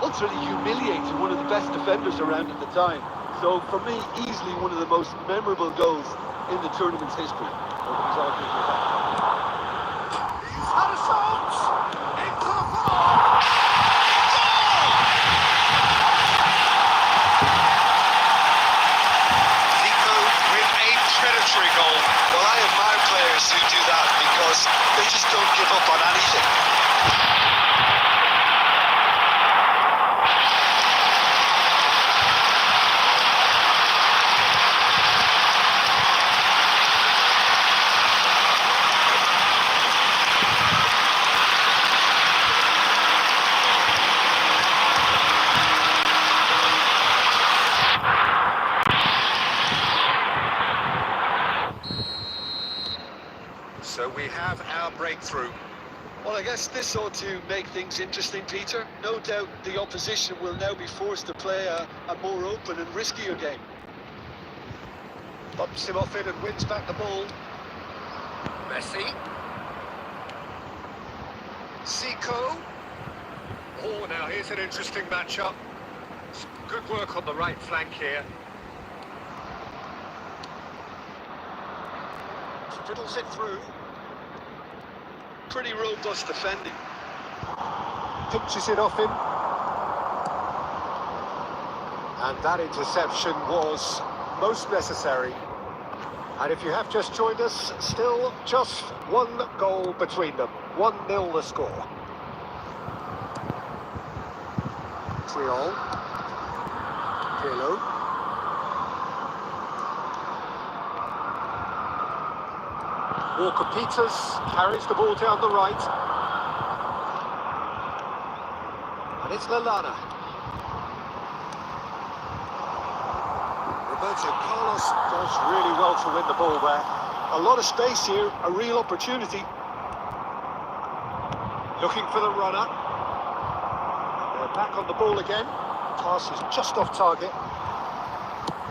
ultimately humiliated one of the best defenders around at the time. So for me, easily one of the most memorable goals in the tournament's history. Nobody's arguing with that. He's had a shot! Into the ball! Nico with a predatory goal. Well, I admire players who do that because they just don't give up on anything. So we have our breakthrough. Well, guess this ought to make things interesting, Peter. No doubt the opposition will now be forced to play a more open and riskier game. Bumps him off in and wins back the ball. Messi. Zico. Oh, now here's an interesting matchup. Good work on the right flank here. Fiddles it through. Pretty robust defending. Pinches it off him. And that interception was most necessary. And if you have just joined us, still just one goal between them. 1-0 the score. Triol. Pirlo. Walker Peters carries the ball down the right. And it's Lallana. Roberto Carlos does really well to win the ball there. A lot of space here, a real opportunity. Looking for the runner. They're back on the ball again. Pass is just off target.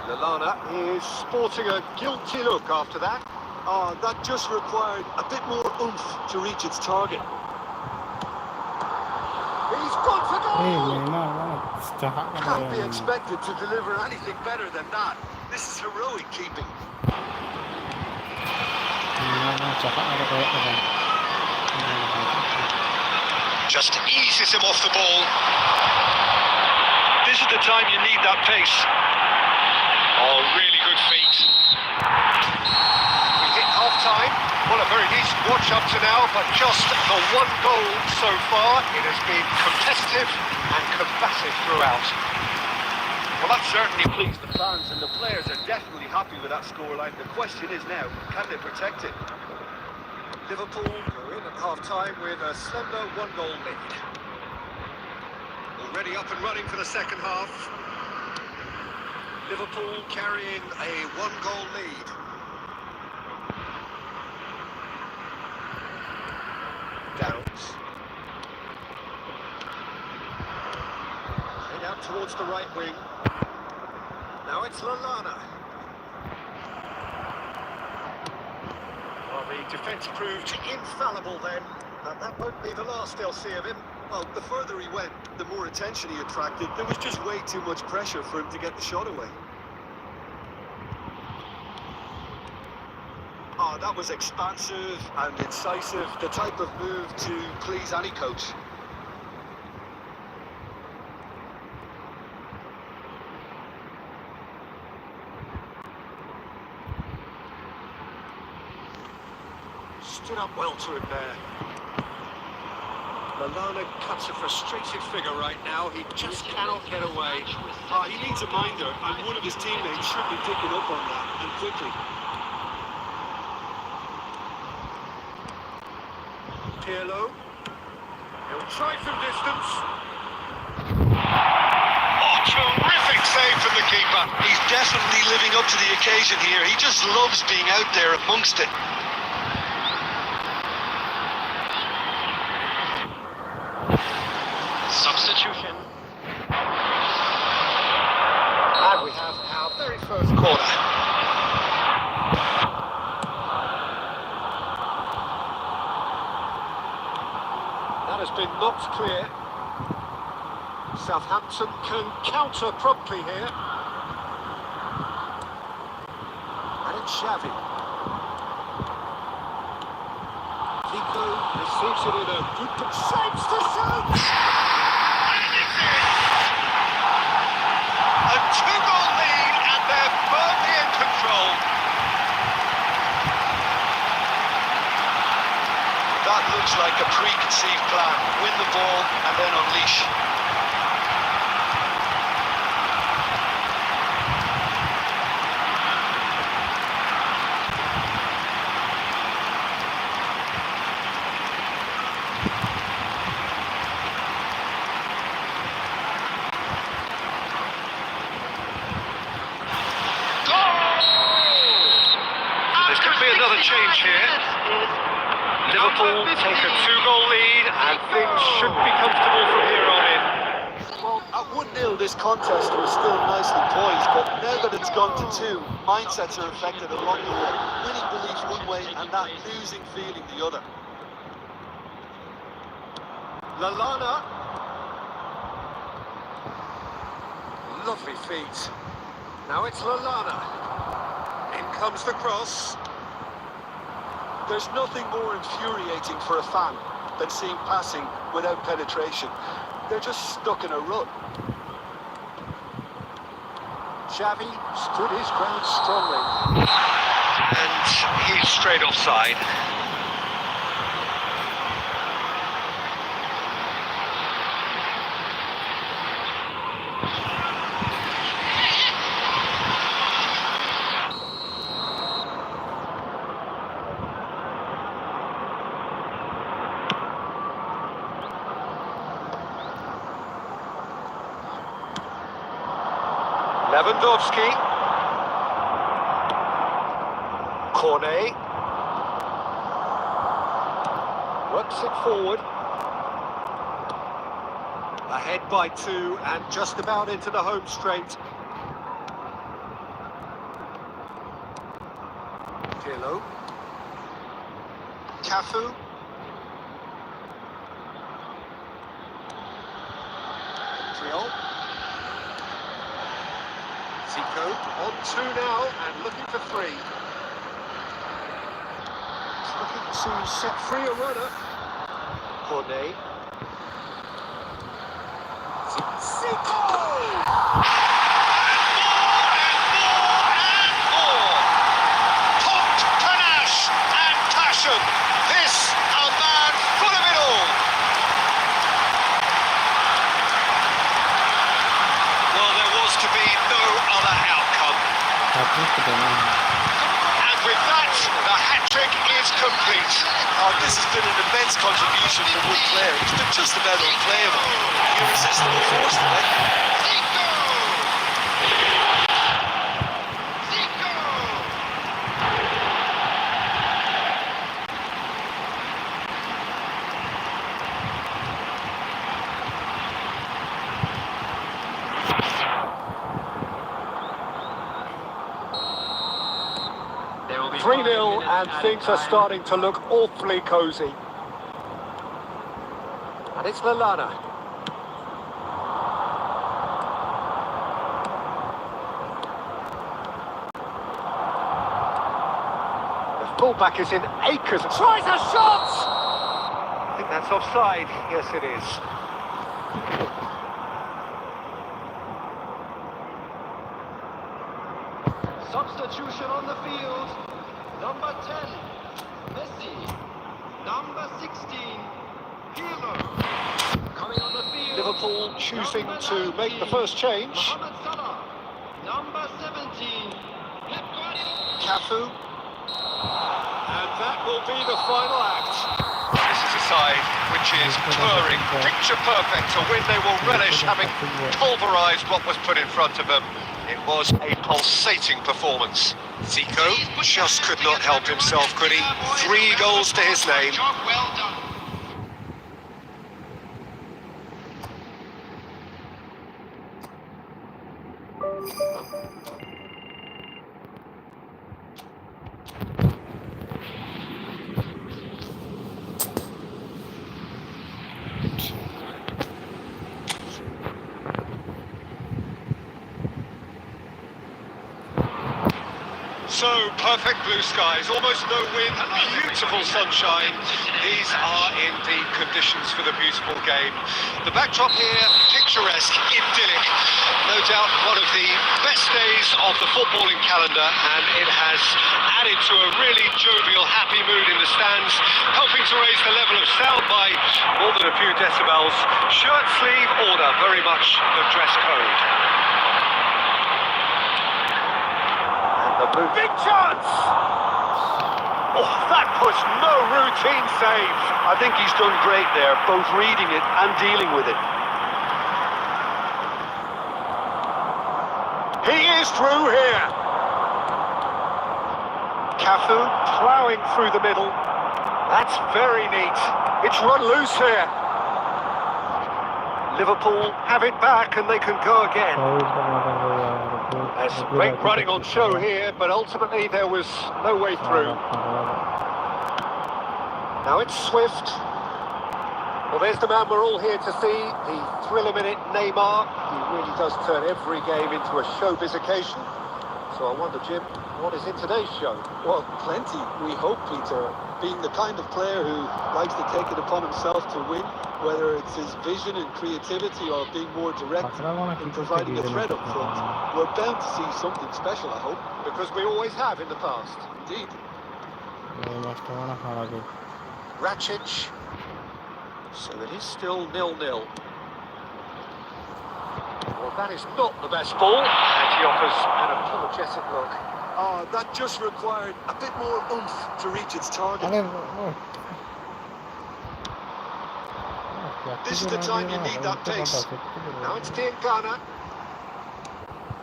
Lallana is sporting a guilty look after that. That just required a bit more oomph to reach its target. He's gone for goal! Can't be expected to deliver anything better than that. This is heroic keeping. Just eases him off the ball. This is the time you need that pace. Oh, really good feet. We hit half-time. Well, a very decent watch up to now, but just the one goal so far. It has been competitive and combative throughout. Well, that certainly pleased the fans, and the players are definitely happy with that scoreline. The question is now, can they protect it? Liverpool go in at half-time with a slender one-goal lead. Already up and running for the second half. Liverpool carrying a one-goal lead. Downs. Head out towards the right wing. Now it's Lallana. Well, the defence proved infallible then. And that won't be the last they'll see of him. Well, the further he went, the more attention he attracted. There was just way too much pressure for him to get the shot away. That was expansive and incisive, the type of move to please any coach. Stood up well to him there. Lallana cuts a frustrated figure right now. He just cannot get away. He needs a minder, and one of his teammates should be picking up on that, and quickly. Pirlo. He'll try from distance. Oh, terrific save from the keeper. He's definitely living up to the occasion here. He just loves being out there amongst it. Substitution. And we have our very first corner. That has been knocked clear. Southampton can counter promptly here. And it's Xavi. Zico receives it in a good saves the shoot! And it's in! A two-goal lead, and they're firmly in control. That looks like a preconceived plan. Win the ball and then unleash. There's going to be another change here. Liverpool take a two-goal lead. lead, and things should be comfortable from here on in. Well, at 1-0, this contest was still nicely poised, but now that it's gone to 2, mindsets are affected along the way. Winning belief one way and that losing feeling the other. Lallana. Lovely feet. Now it's Lallana. In comes the cross. There's nothing more infuriating for a fan than seeing passing without penetration. They're just stuck in a rut. Xavi stood his ground strongly. And he's straight offside. Lewandowski. Cornet. Works it forward. Ahead by 2 and just about into the home straight. Pirlo. Cafu. Triol. Zico on 2 now and looking for 3. He's looking to set free a runner. Cornet. Zico! Pumped panache and passion. This a man full of it all. Well, there was to be no other outcome. And with that, the hat-trick is complete. Oh, this has been an immense contribution from one player. He's been just about unplayable. Irresistible force today. Zico! Zico! There will be 3-0 and things are starting to look awfully cosy. And it's Lallana. The fullback is in acres. Tries a shot! I think that's offside. Yes, it is. Substitution on the field. Number 10, Messi. Number 16, Pirlo. Coming on the field. Liverpool choosing to make the first change. Mohamed Salah. Number 17, Pep Guardiola. Cafu. And that will be the final act. This is a side which is purring, picture perfect, a win they will relish, having pulverised what was put in front of them. It was a pulsating performance. Zico just could not help himself, could he? 3 goals to his name. Job well done. So, perfect blue skies, almost no wind, beautiful sunshine. These are indeed conditions for the beautiful game. The backdrop here, picturesque, idyllic. No doubt one of the best days of the footballing calendar, and it has added to a really jovial, happy mood in the stands, helping to raise the level of sound by more than a few decibels. Shirt sleeve order, very much the dress code. Big chance! Oh, that was no routine save. I think he's done great there, both reading it and dealing with it. He is through here. Cafu ploughing through the middle. That's very neat. It's run loose here. Liverpool have it back and they can go again. There's some great running on show here, but ultimately there was no way through. Now it's Swift. Well, there's the man we're all here to see, the thriller-minute Neymar. He really does turn every game into a showbiz occasion. So I wonder, Jim, what is in today's show? Well, plenty, we hope, Peter. Being the kind of player who likes to take it upon himself to win, whether it's his vision and creativity or being more direct in providing a threat up front, we're bound to see something special, I hope. Because we always have in the past. Indeed. Rakic. So it is still 0-0. Well, that is not the best ball, and he offers an apologetic look. Oh, that just required a bit more oomph to reach its target. This is the time you need that pace. Now it's Diangana.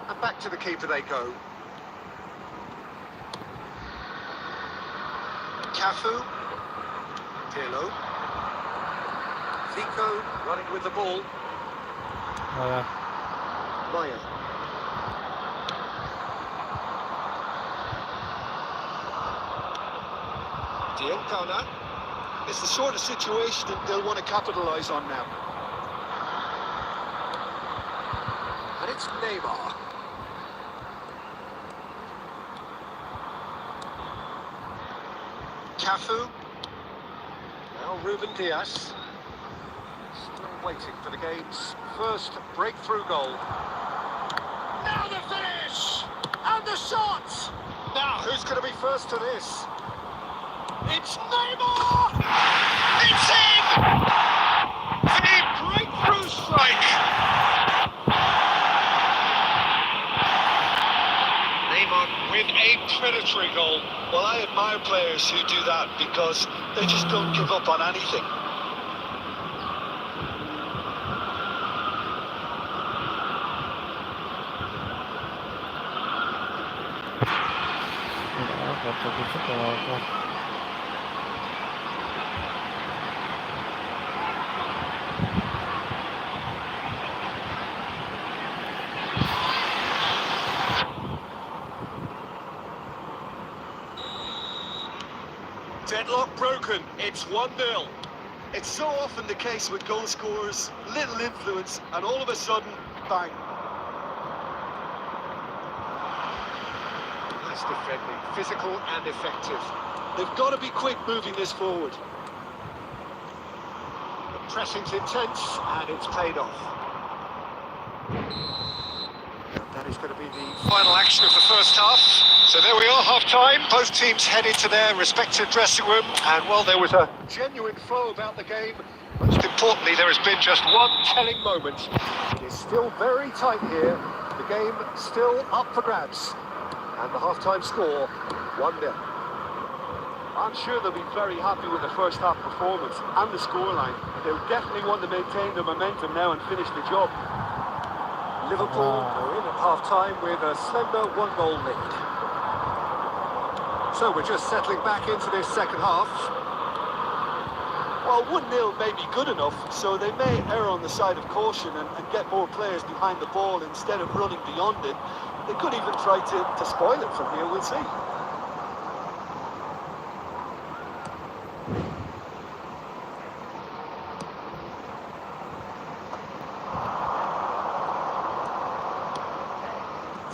And back to the keeper they go. Cafu. Pirlo. Zico running with the ball. Maya. Diangana. It's the sort of situation that they'll want to capitalise on now. And it's Neymar. Cafu. Now Ruben Dias. Still waiting for the game's first breakthrough goal. Now the finish! And the shot! Now who's going to be first to this? It's Neymar! It's in! The breakthrough strike! Neymar with a predatory goal. Well, I admire players who do that because they just don't give up on anything. Deadlock broken. It's 1-0. It's so often the case with goal scorers, little influence, and all of a sudden, bang. Nice defending, physical and effective. They've got to be quick moving this forward. The pressing's intense and it's paid off. That is going to be the final action of the first half. So there we are, half-time. Both teams headed to their respective dressing room, and well, there was a genuine flow about the game. Most importantly, there has been just one telling moment. It is still very tight here. The game still up for grabs. And the half-time score, 1-0. I'm sure they'll be very happy with the first half performance and the scoreline. They'll definitely want to maintain the momentum now and finish the job. Liverpool are in at half-time with a slender one-goal lead. So we're just settling back into this second half. Well, 1-0 may be good enough, so they may err on the side of caution and get more players behind the ball instead of running beyond it. They could even try to spoil it from here, we'll see.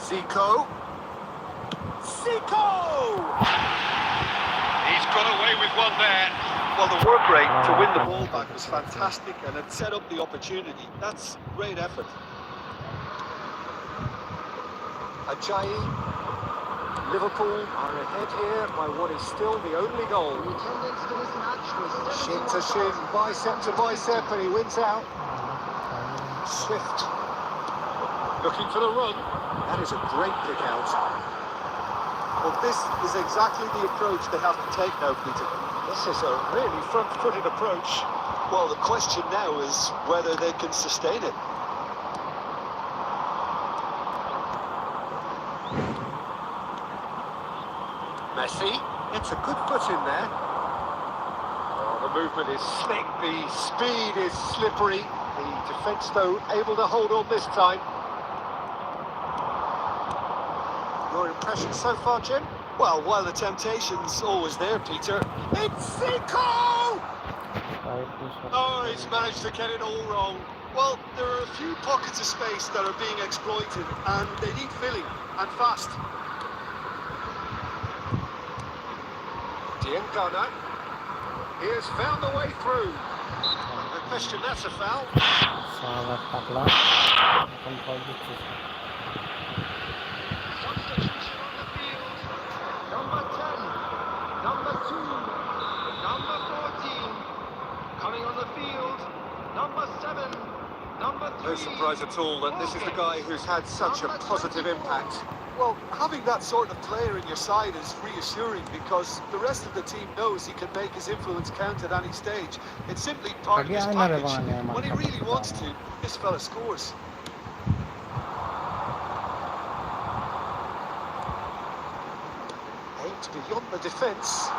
Zico. He's got away with one there. Well, the work rate to win the ball back was fantastic, and it set up the opportunity. That's great effort. Ajayi. Liverpool are ahead here by what is still the only goal. Shin to shin, bicep to bicep, and he wins out. Swift. Looking for the run. That is a great pick out. Well, this is exactly the approach they have to take now, Peter. This is a really front-footed approach. Well, the question now is whether they can sustain it. Messi. It's a good foot in there. movement is slick, the speed is slippery. The defence, though, able to hold on this time. Your impression so far, Jim? Well, while the temptation's always there, Peter. It's Zico! Oh, he's managed to get it all wrong. Well, there are a few pockets of space that are being exploited, and they need filling, and fast. Diangana. He has found the way through. No question, that's a foul. sangat takla akan positif. Substitution on the field. Number 10, number 2, number 14. Coming on the field, number 7, number 3. No surprise at all that this is the guy who's had such a positive impact. Well, having that sort of player in your side is reassuring because the rest of the team knows he can make his influence count at any stage. It's simply part of his package. When he really wants to, this fella scores. Aimed beyond the defence.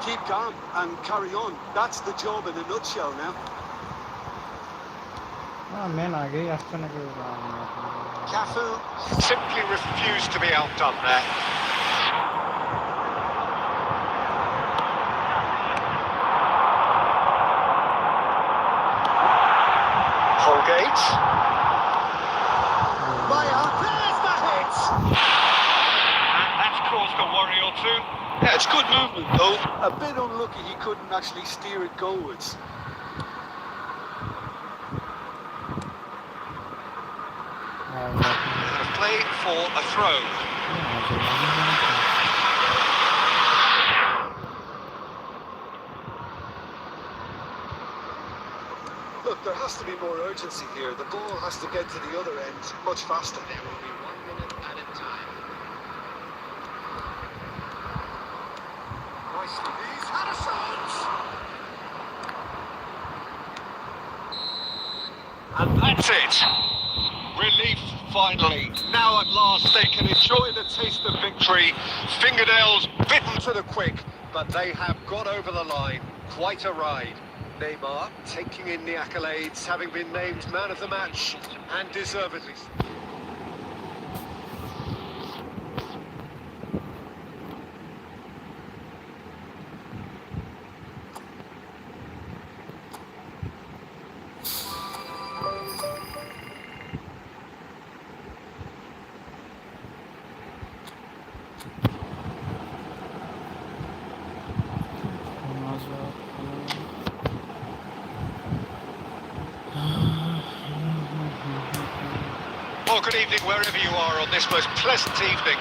Keep calm and carry on. That's the job in a nutshell now. Man आगे आस्ते ना के Cafu simply refused to be outdone there. Holgate. Maya, there's the hit! And that's caused a worry or two. Yeah, it's good movement though. A bit unlucky he couldn't actually steer it goalwards. Play for a throw. Look, there has to be more urgency here. The ball has to get to the other end much faster. There will be 1 minute added time. Nicely, he's had a shot! And that's it. Relief finally. Now at last they can enjoy the taste of victory. Fingernails bitten To the quick, but they have got over the line. Quite a ride. Neymar taking in the accolades, having been named man of the match, and deservedly. Well, good evening wherever you are on this most pleasant evening.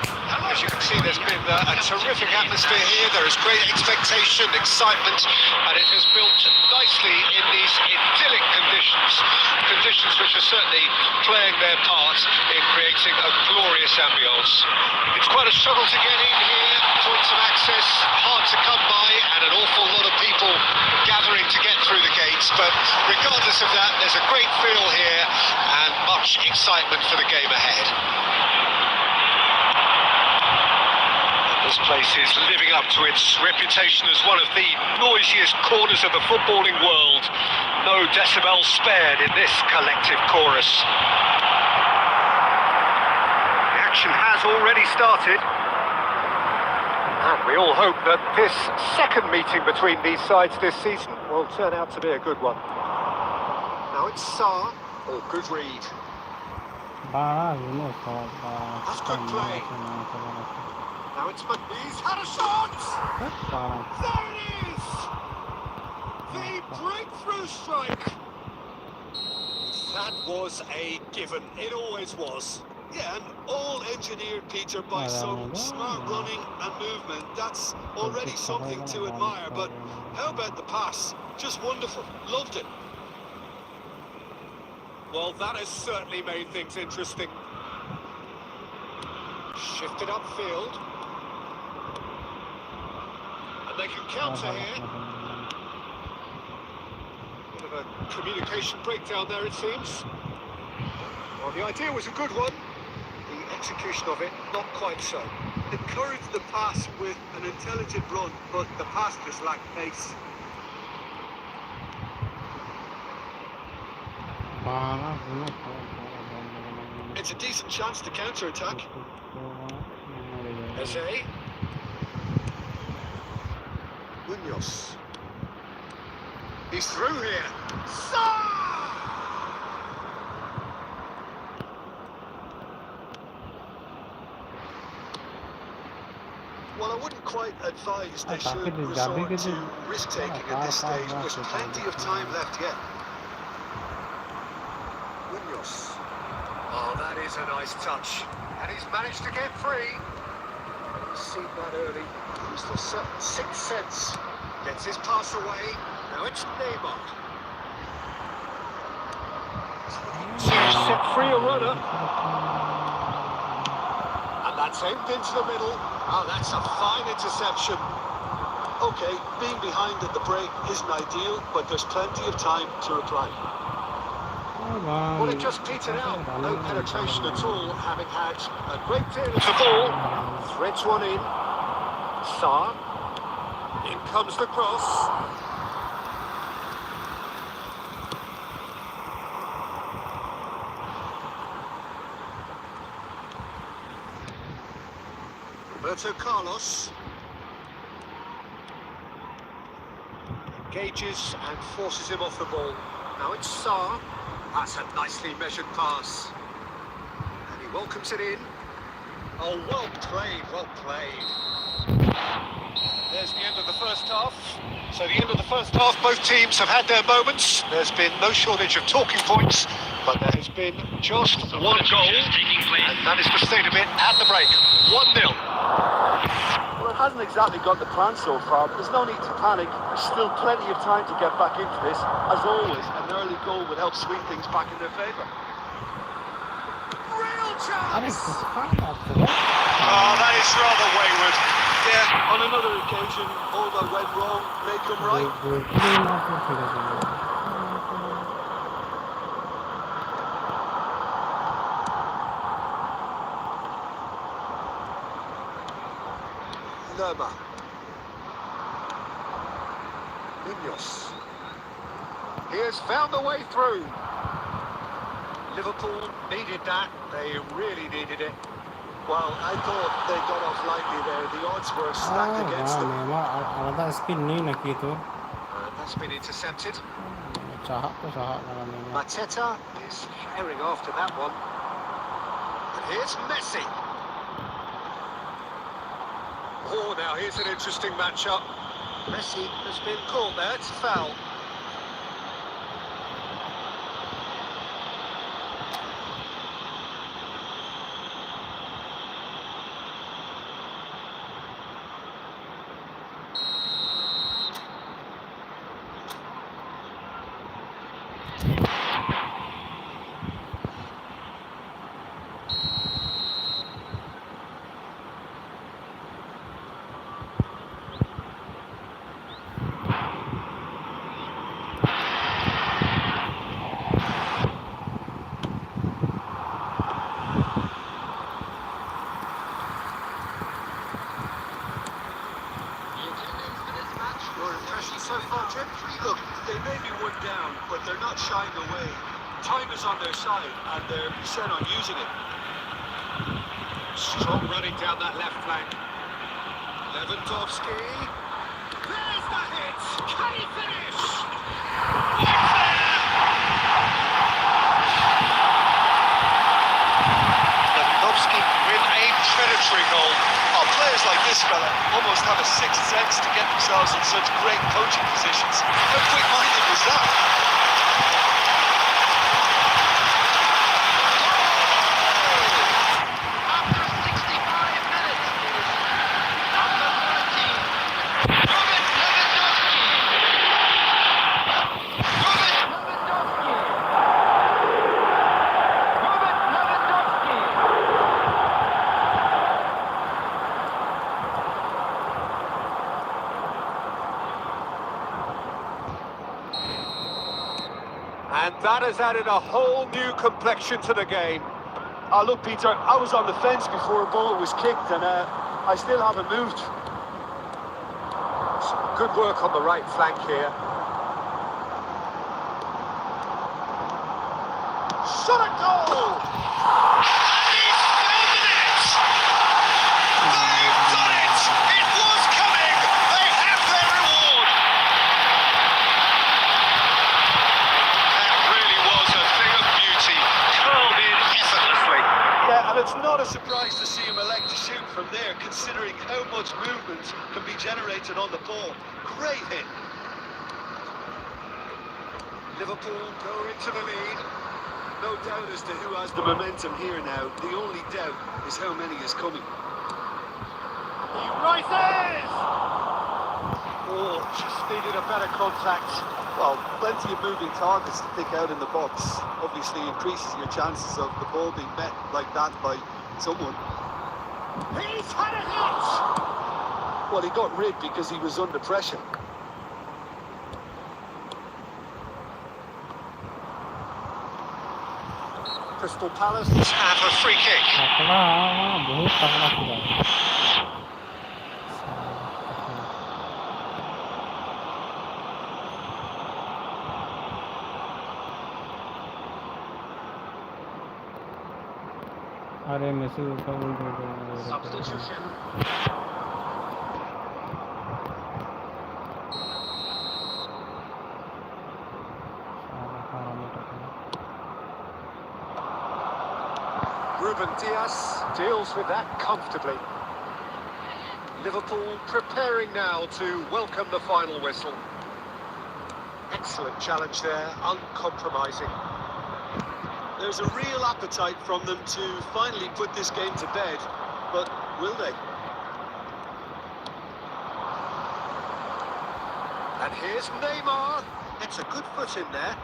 As you can see, there's been a terrific atmosphere here. There is great expectation, excitement, and it has built nicely in these idyllic conditions. Conditions which are certainly playing their part in creating a glorious ambience. It's quite a struggle to get in here. Points of access hard to come by, and an awful lot of people gathering to get through the gates. But regardless of that, there's a great feel here and much excitement for the game ahead. This place is living up to its reputation as one of the noisiest corners of the footballing world. No decibels spared in this collective chorus. The action has already started. And we all hope that this second meeting between these sides this season will turn out to be a good one. Now it's Sarr. Oh, good read. That's good play. Now it's He's had a shot! There it is! The breakthrough strike! That was a given. It always was. Yeah, and all engineered, Peter, by some smart running and movement. That's already something to admire, but how about the pass? Just wonderful. Loved it. Well, that has certainly made things interesting. Shifted upfield. And they can counter here. Bit of a communication breakdown there, it seems. Well, the idea was a good one. The execution of it, not quite so. Encouraged the pass with an intelligent run, but the pass just lacked pace. It's a decent chance to counter-attack. Eze. Munoz. He's through here. Well, I wouldn't quite advise they should resort to risk-taking at this stage. There's plenty of time left yet. Munoz. Oh, that is a nice touch. And he's managed to get free. He's seen that early. He's the certain sixth sense. Gets his pass away. Now it's Neymar. To set free a runner. And that's aimed into the middle. Oh, that's a fine interception. Okay, being behind at the break isn't ideal, but there's plenty of time to reply. Well, it just petered out. No penetration at all, having had a great deal of the ball. Threads one in. Sarr. In comes the cross. Roberto Carlos. Engages and forces him off the ball. Now it's Sarr. That's a nicely measured pass. And he welcomes it in. Oh, well played, well played. There's the end of the first half. So the end of the first half, both teams have had their moments. There's been no shortage of talking points, but there has been just one goal, and that is the state of it at the break. 1-0. Well, it hasn't exactly got the plan so far, but there's no need to panic. There's still plenty of time to get back into this. As always, an early goal would help swing things back in their favour. Real chance! Oh, that is rather wayward. Yeah, on another occasion, all that went wrong may come right. Lerma. Munoz. He has found the way through. Liverpool needed that. They really needed it. Well, I thought they got off lightly there. The odds were stacked against them. And that's been intercepted. Mateta is herring after that one. And here's Messi. Oh, now here's an interesting matchup. Messi has been caught there. It's a foul. Your impression so far, Jim? Look, they may be one down, but they're not shying away. Time is on their side, and they're set on using it. Strong running down that left flank. Lewandowski. There's the hit. Can he finish? Lewandowski with a predatory goal. Oh, players like this fella almost have a sixth sense to get themselves in such great coaching positions. How quick-minded was that? After 65 minutes, number 13, Robert Lewandowski. Robert Lewandowski. Robert Lewandowski. And that has added a whole new complexion to the game. Oh, look, Peter, I was on the fence before a ball was kicked, and I still haven't moved. Good work on the right flank here. Shot a goal! And he's found the net! They've done it! It was coming! They have their reward! That really was a thing of beauty, curled in effortlessly. Yeah, and it's not a surprise to see him elect to shoot from there, considering how much movement can be generated on the ball. Great hit. Liverpool go into the lead. No doubt as to who has the momentum here now. The only doubt is how many is coming. He rises! Oh, just needed a better contact. Well, plenty of moving targets to pick out in the box. Obviously increases your chances of the ball being met like that by someone. He's had a hit! Well, he got rid because he was under pressure. Crystal Palace Have a free kick. तगड़ा बहुत तगड़ा खेला अरे Messi ऊपर substitution. Ruben Dias deals with that comfortably. Liverpool preparing now to welcome the final whistle. Excellent challenge there, uncompromising. There's a real appetite from them to finally put this game to bed, but will they? And here's Neymar. It's a good foot in there.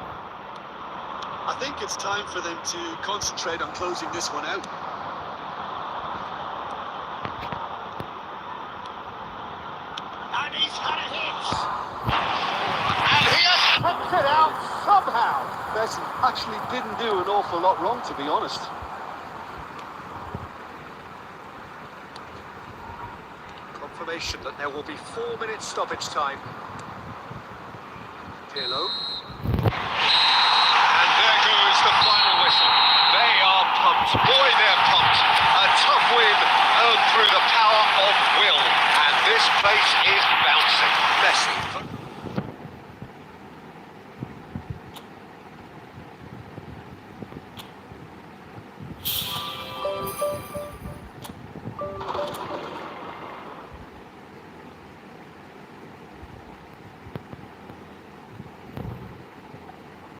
I think it's time for them to concentrate on closing this one out. And he's had a hit. And he has picked it out somehow. Messi actually didn't do an awful lot wrong, to be honest. Confirmation that there will be 4 minutes stoppage time. Pirlo. And there goes the final whistle. They are pumped. Boy, they're pumped. A tough win earned through the power of will. And this place is bouncing. Messi.